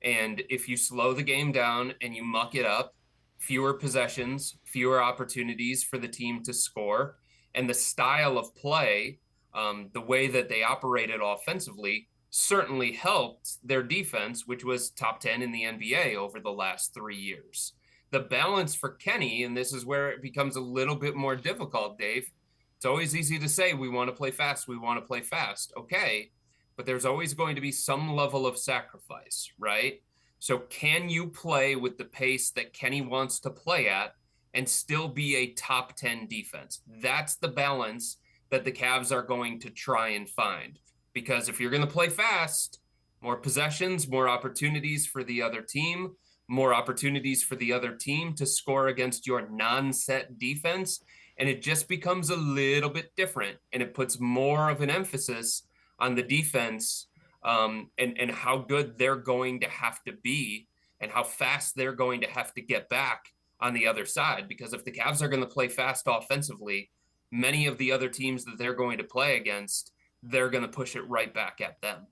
And if you slow the game down and you muck it up, fewer possessions, fewer opportunities for the team to score. And the style of play, the way that they operated offensively, certainly helped their defense, which was top 10 in the NBA over the last 3 years. The balance for Kenny, and this is where it becomes a little bit more difficult, Dave. It's always easy to say, we want to play fast, we want to play fast. Okay, but there's always going to be some level of sacrifice, right? So can you play with the pace that Kenny wants to play at and still be a top 10 defense? That's the balance that the Cavs are going to try and find. Because if you're going to play fast, more possessions, more opportunities for the other team, more opportunities for the other team to score against your non-set defense. And it just becomes a little bit different. And it puts more of an emphasis on the defense and how good they're going to have to be and how fast they're going to have to get back on the other side. Because if the Cavs are going to play fast offensively, many of the other teams that they're going to play against, they're going to push it right back at them.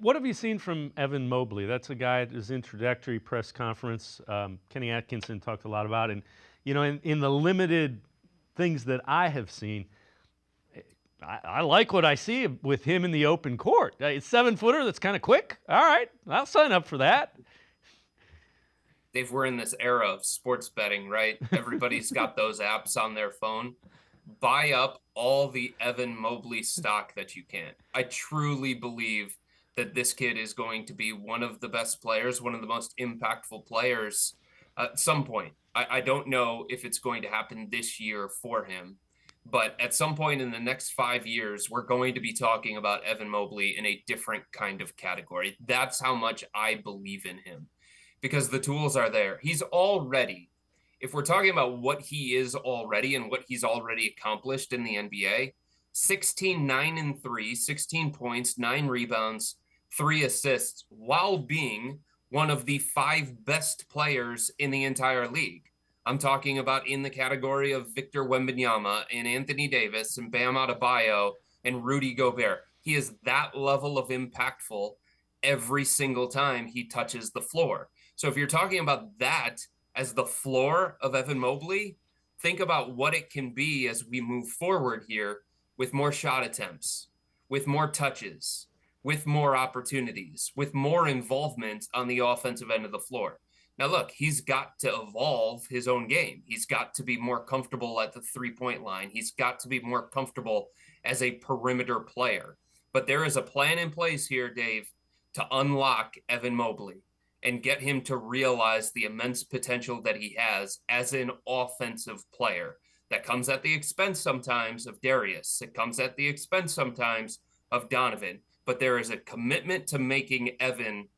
What have you seen from Evan Mobley? That's a guy at his introductory press conference. Kenny Atkinson talked a lot about, and you know, in the limited things that I have seen, I like what I see with him in the open court. It's 7-footer that's kind of quick. All right, I'll sign up for that. Dave, we're in this era of sports betting, right? Everybody's got those apps on their phone. Buy up all the Evan Mobley stock that you can. I truly believe that this kid is going to be one of the best players, one of the most impactful players at some point. I don't know if it's going to happen this year for him, but at some point in the next 5 years, we're going to be talking about Evan Mobley in a different kind of category. That's how much I believe in him, because the tools are there. He's already, if we're talking about what he is already and what he's already accomplished in the NBA, 16, 9, and 3, 16 points, 9 rebounds, 3 assists, while being one of the 5 best players in the entire league. I'm talking about in the category of Victor Wembanyama and Anthony Davis and Bam Adebayo and Rudy Gobert. He is that level of impactful every single time he touches the floor. So if you're talking about that as the floor of Evan Mobley, think about what it can be as we move forward here with more shot attempts, with more touches, with more opportunities, with more involvement on the offensive end of the floor. Now, look, he's got to evolve his own game. He's got to be more comfortable at the three-point line. He's got to be more comfortable as a perimeter player. But there is a plan in place here, Dave, to unlock Evan Mobley and get him to realize the immense potential that he has as an offensive player. That comes at the expense sometimes of Darius. It comes at the expense sometimes of Donovan. But there is a commitment to making Evan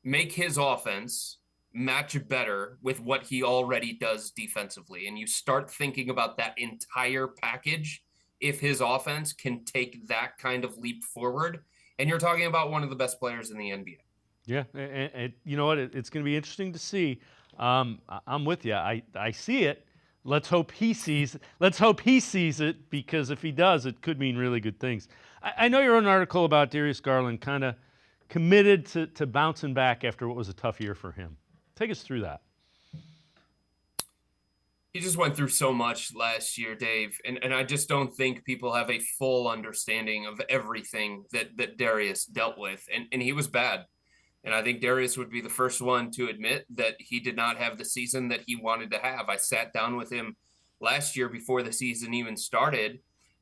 make his offense match better with what he already does defensively. And you start thinking about that entire package if his offense can take that kind of leap forward. And you're talking about one of the best players in the NBA. Yeah, and you know what? It's going to be interesting to see. I'm with you. I see it. Let's hope he sees it. Let's hope he sees it, because if he does, it could mean really good things. I know you wrote an article about Darius Garland kind of committed to bouncing back after what was a tough year for him. Take us through that. He just went through so much last year, Dave, and I just don't think people have a full understanding of everything that Darius dealt with, and he was bad. And I think Darius would be the first one to admit that he did not have the season that he wanted to have. I sat down with him last year before the season even started,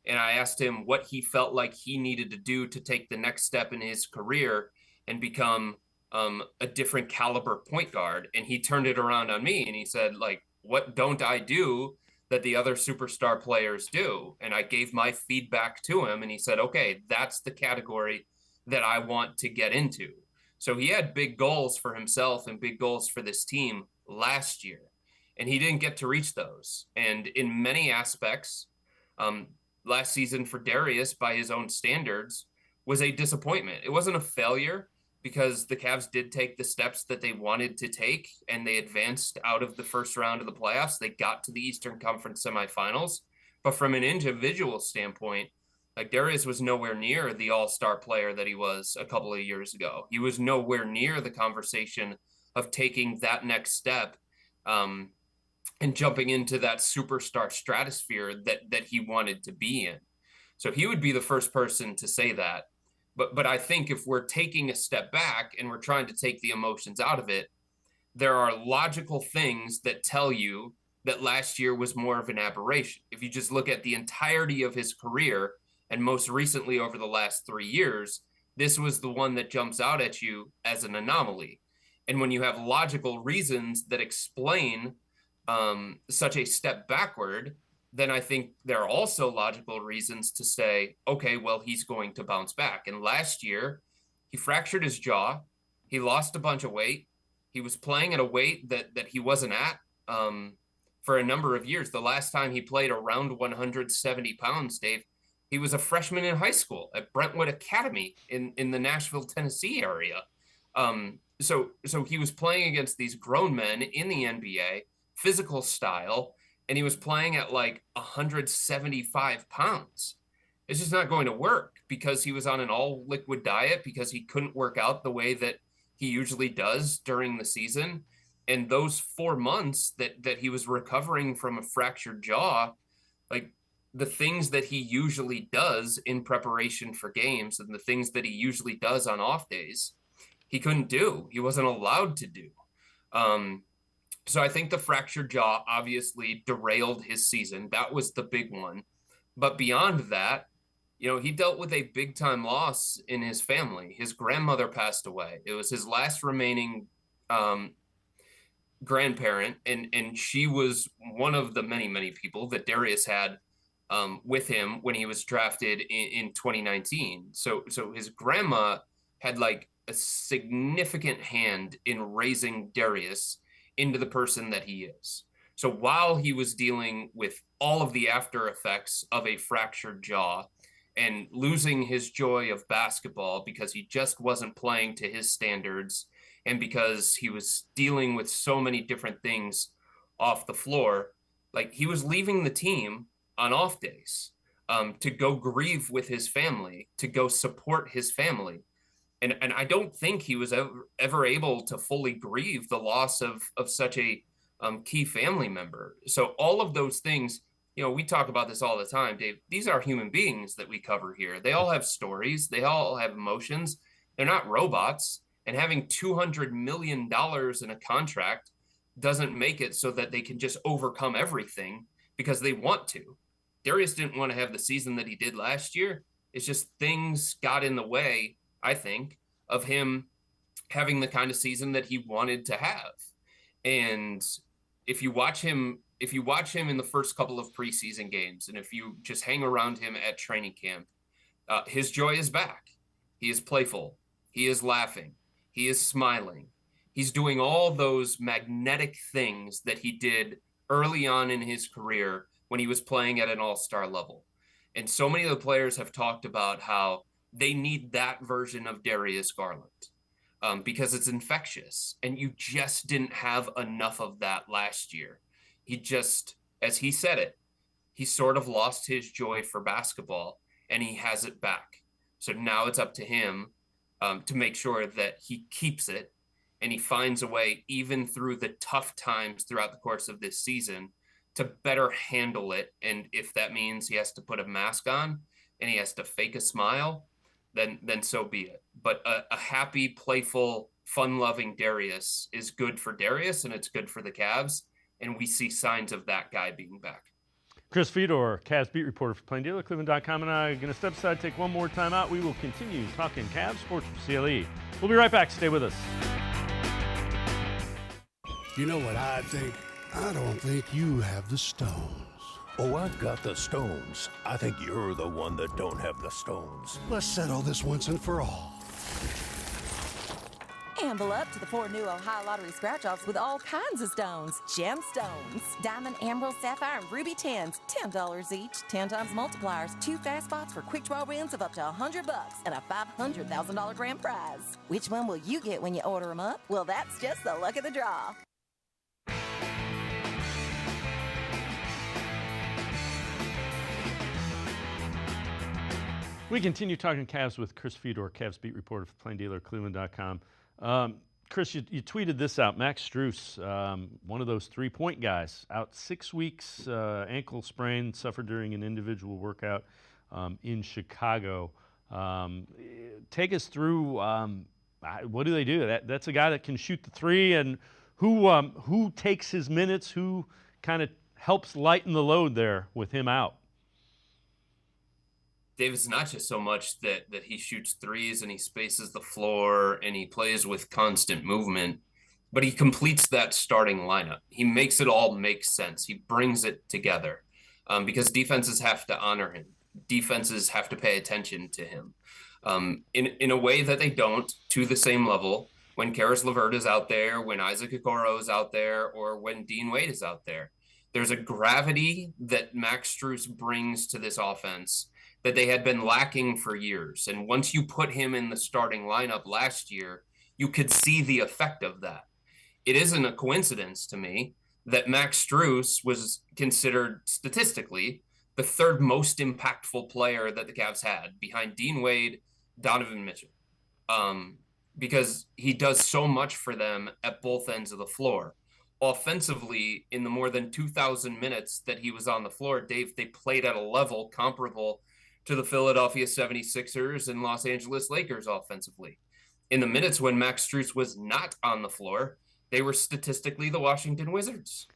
And I asked him what he felt like he needed to do to take the next step in his career and become a different caliber point guard. And he turned it around on me and he said, like, what don't I do that the other superstar players do? And I gave my feedback to him and he said, okay, that's the category that I want to get into. So he had big goals for himself and big goals for this team last year, and he didn't get to reach those. And in many aspects, last season for Darius, by his own standards, was a disappointment. It wasn't a failure because the Cavs did take the steps that they wanted to take, and they advanced out of the first round of the playoffs. They got to the Eastern Conference semifinals. But from an individual standpoint, like, Darius was nowhere near the all-star player that he was a couple of years ago. He was nowhere near the conversation of taking that next step and jumping into that superstar stratosphere that he wanted to be in. So he would be the first person to say that. But I think if we're taking a step back and we're trying to take the emotions out of it, there are logical things that tell you that last year was more of an aberration. If you just look at the entirety of his career, and most recently over the last 3 years, this was the one that jumps out at you as an anomaly. And when you have logical reasons that explain such a step backward, then I think there are also logical reasons to say, okay, well, he's going to bounce back. And last year, he fractured his jaw. He lost a bunch of weight. He was playing at a weight that he wasn't at for a number of years. The last time he played around 170 pounds, Dave, he was a freshman in high school at Brentwood Academy in the Nashville, Tennessee area. So he was playing against these grown men in the NBA, physical style, and he was playing at like 175 pounds. It's just not going to work because he was on an all liquid diet, because he couldn't work out the way that he usually does during the season. And those 4 months that he was recovering from a fractured jaw, like, the things that he usually does in preparation for games and the things that he usually does on off days, he couldn't do. He wasn't allowed to do. So I think the fractured jaw obviously derailed his season. That was the big one. But beyond that, you know, he dealt with a big time loss in his family. His grandmother passed away. It was his last remaining grandparent. And she was one of the many, many people that Darius had with him when he was drafted in 2019. So his grandma had like a significant hand in raising Darius into the person that he is. So while he was dealing with all of the after effects of a fractured jaw and losing his joy of basketball because he just wasn't playing to his standards, and because he was dealing with so many different things off the floor, like, he was leaving the team on off days to go grieve with his family, to go support his family. And I don't think he was ever able to fully grieve the loss of such a key family member. So all of those things, you know, we talk about this all the time, Dave. These are human beings that we cover here. They all have stories. They all have emotions. They're not robots. And having $200 million in a contract doesn't make it so that they can just overcome everything because they want to. Darius didn't want to have the season that he did last year. It's just things got in the way, I think, of him having the kind of season that he wanted to have. And if you watch him in the first couple of preseason games, and if you just hang around him at training camp, his joy is back. He is playful. He is laughing. He is smiling. He's doing all those magnetic things that he did early on in his career when he was playing at an all-star level. And so many of the players have talked about how they need that version of Darius Garland because it's infectious. And you just didn't have enough of that last year. He just, as he said it, he sort of lost his joy for basketball, and he has it back. So now it's up to him to make sure that he keeps it, and he finds a way, even through the tough times throughout the course of this season, to better handle it. And if that means he has to put a mask on and he has to fake a smile, then so be it. But a happy, playful, fun-loving Darius is good for Darius, and it's good for the Cavs. And we see signs of that guy being back. Chris Fedor, Cavs beat reporter for Plain Dealer, cleveland.com, and I are going to step aside, take one more time out. We will continue talking Cavs, Sports for CLE. We'll be right back. Stay with us. You know what I think? I don't think you have the stones. Oh, I've got the stones. I think you're the one that don't have the stones. Let's settle this once and for all. Amble up to the 4 new Ohio Lottery scratch-offs with all kinds of stones. Gemstones, diamond, emerald, sapphire, and ruby 10s. $10 each. 10 times multipliers. 2 fast spots for quick draw wins of up to $100 and a $500,000 grand prize. Which one will you get when you order them up? Well, that's just the luck of the draw. We continue talking Cavs with Chris Fedor, Cavs beat reporter for Plain Dealer, cleveland.com. Chris, you tweeted this out. Max Struhm, one of those three-point guys, out 6 weeks, ankle sprain, suffered during an individual workout in Chicago. Take us through what do they do? That's a guy that can shoot the three, and who takes his minutes, who kind of helps lighten the load there with him out? Davis, not just so much that he shoots threes and he spaces the floor and he plays with constant movement, but he completes that starting lineup. He makes it all make sense. He brings it together because defenses have to honor him. Defenses have to pay attention to him in a way that they don't to the same level when Karis LeVert is out there, when Isaac Okoro is out there, or when Dean Wade is out there. There's a gravity that Max Struhm brings to this offense that they had been lacking for years. And once you put him in the starting lineup last year, you could see the effect of that. It isn't a coincidence to me that Max Struhm was considered statistically the third most impactful player that the Cavs had behind Dean Wade, Donovan Mitchell, because he does so much for them at both ends of the floor. Offensively, in the more than 2,000 minutes that he was on the floor, Dave, they played at a level comparable to the Philadelphia 76ers and Los Angeles Lakers offensively. In the minutes when Max Struhm was not on the floor, they were statistically the Washington Wizards.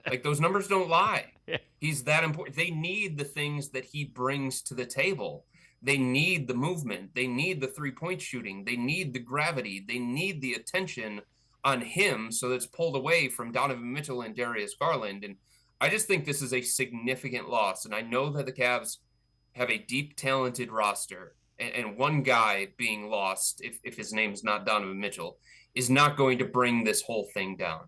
Like, those numbers don't lie. He's that important. They need the things that he brings to the table. They need the movement. They need the three-point shooting. They need the gravity. They need the attention on him so that's pulled away from Donovan Mitchell and Darius Garland. And I just think this is a significant loss. And I know that the Cavs have a deep, talented roster, and one guy being lost, if his name is not Donovan Mitchell, is not going to bring this whole thing down.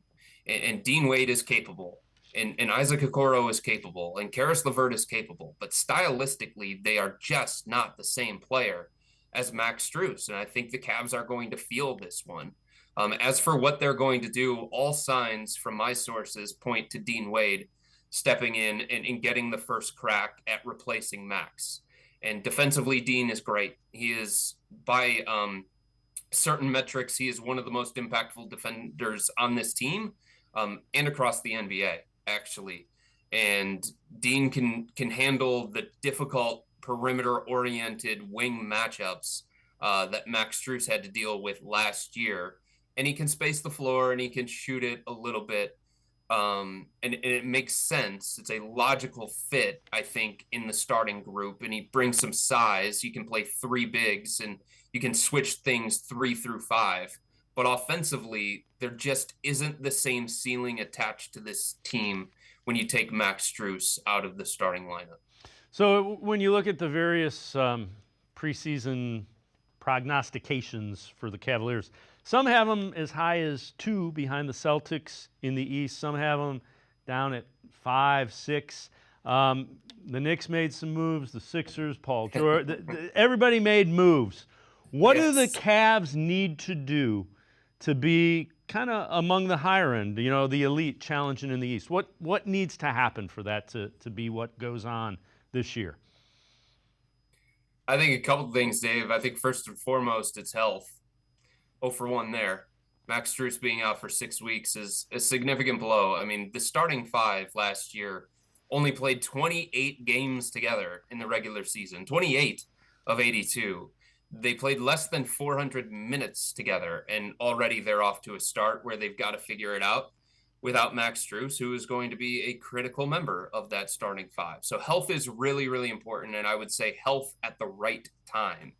And Dean Wade is capable, and Isaac Okoro is capable, and Karis LeVert is capable, but stylistically, they are just not the same player as Max Struhm, and I think the Cavs are going to feel this one. As for what they're going to do, all signs from my sources point to Dean Wade stepping in and getting the first crack at replacing Max. And defensively, Dean is great. He is, by certain metrics, he is one of the most impactful defenders on this team and across the NBA, actually. And Dean can handle the difficult perimeter-oriented wing matchups that Max Struhm had to deal with last year. And he can space the floor and he can shoot it a little bit. And it makes sense. It's a logical fit, I think, in the starting group. And he brings some size. You can play three bigs and you can switch things 3 through 5. But offensively, there just isn't the same ceiling attached to this team when you take Max Struhm out of the starting lineup. So when you look at the various preseason prognostications for the Cavaliers, some have them as high as 2 behind the Celtics in the East. Some have them down at 5, 6. The Knicks made some moves. The Sixers, Paul George, everybody made moves. What do the Cavs need to do to be kind of among the higher end, you know, the elite challenging in the East? What needs to happen for that to be what goes on this year? I think a couple of things, Dave. I think first and foremost, it's health. 0 for 1 there. Max Struhm being out for 6 weeks is a significant blow. I mean, the starting 5 last year only played 28 games together in the regular season, 28 of 82. They played less than 400 minutes together, and already they're off to a start where they've got to figure it out. without Max Strus, who is going to be a critical member of that starting five. So health is really, really important. And I would say health at the right time.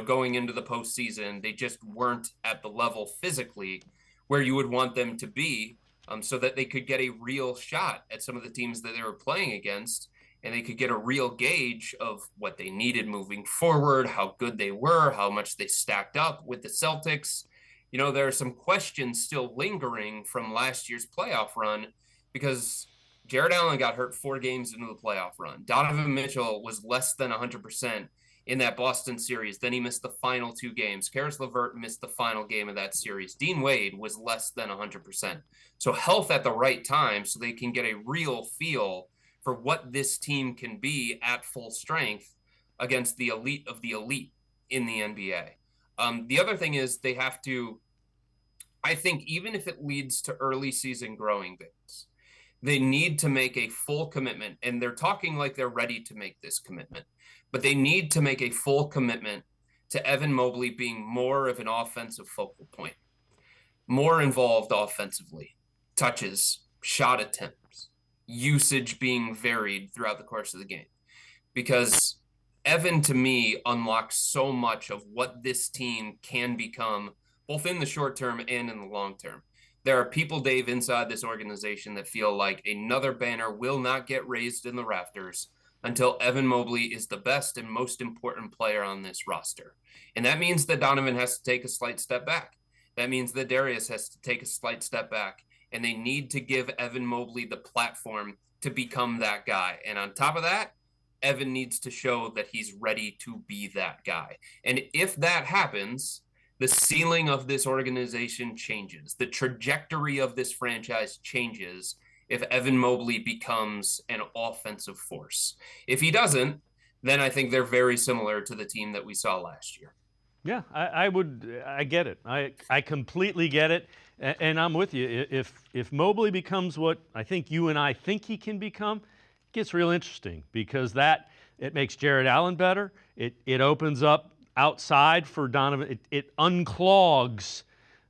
Going into the postseason, they just weren't at the level physically where you would want them to be, so that they could get a real shot at some of the teams that they were playing against, and they could get a real gauge of what they needed moving forward, how good they were, how much they stacked up with the Celtics. There are some questions still lingering from last year's playoff run because Jared Allen got hurt 4 games into the playoff run. Donovan Mitchell was less than 100% in that Boston series. Then he missed the final 2 games. Karis LeVert missed the final game of that series. Dean Wade was less than 100%. So health at the right time so they can get a real feel for what this team can be at full strength against the elite of the elite in the NBA. The other thing is they have to, I think, even if it leads to early season growing pains, they need to make a full commitment. And they're talking like they're ready to make this commitment, but they need to make a full commitment to Evan Mobley being more of an offensive focal point, more involved offensively, touches, shot attempts, usage being varied throughout the course of the game. Because Evan, to me, unlocks so much of what this team can become, both in the short term and in the long term. There are people, Dave, inside this organization that feel like another banner will not get raised in the rafters until Evan Mobley is the best and most important player on this roster. And that means that Donovan has to take a slight step back. That means that Darius has to take a slight step back. And they need to give Evan Mobley the platform to become that guy. And on top of that, Evan needs to show that he's ready to be that guy. And if that happens, the ceiling of this organization changes. The trajectory of this franchise changes if Evan Mobley becomes an offensive force. If he doesn't, then I think they're very similar to the team that we saw last year. Yeah, I get it. I completely get it. And I'm with you. If Mobley becomes what I think you and I think he can become, it gets real interesting because it makes Jared Allen better. It opens up outside for Donovan. It unclogs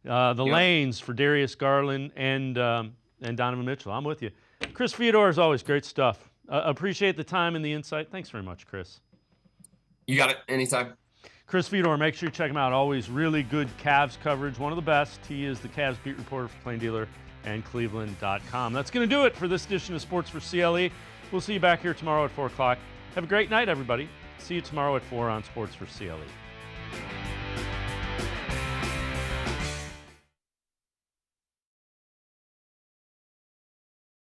the lanes for Darius Garland and Donovan Mitchell. I'm with you. Chris Fedor, as always, great stuff. Appreciate the time and the insight. Thanks very much, Chris. You got it. Anytime. Chris Fedor, make sure you check him out. Always really good Cavs coverage, one of the best. He is the Cavs beat reporter for Plain Dealer and cleveland.com. That's going to do it for this edition of Sports for CLE. We'll see you back here tomorrow at 4 o'clock. Have a great night, everybody. See you tomorrow at 4 on Sports for CLE.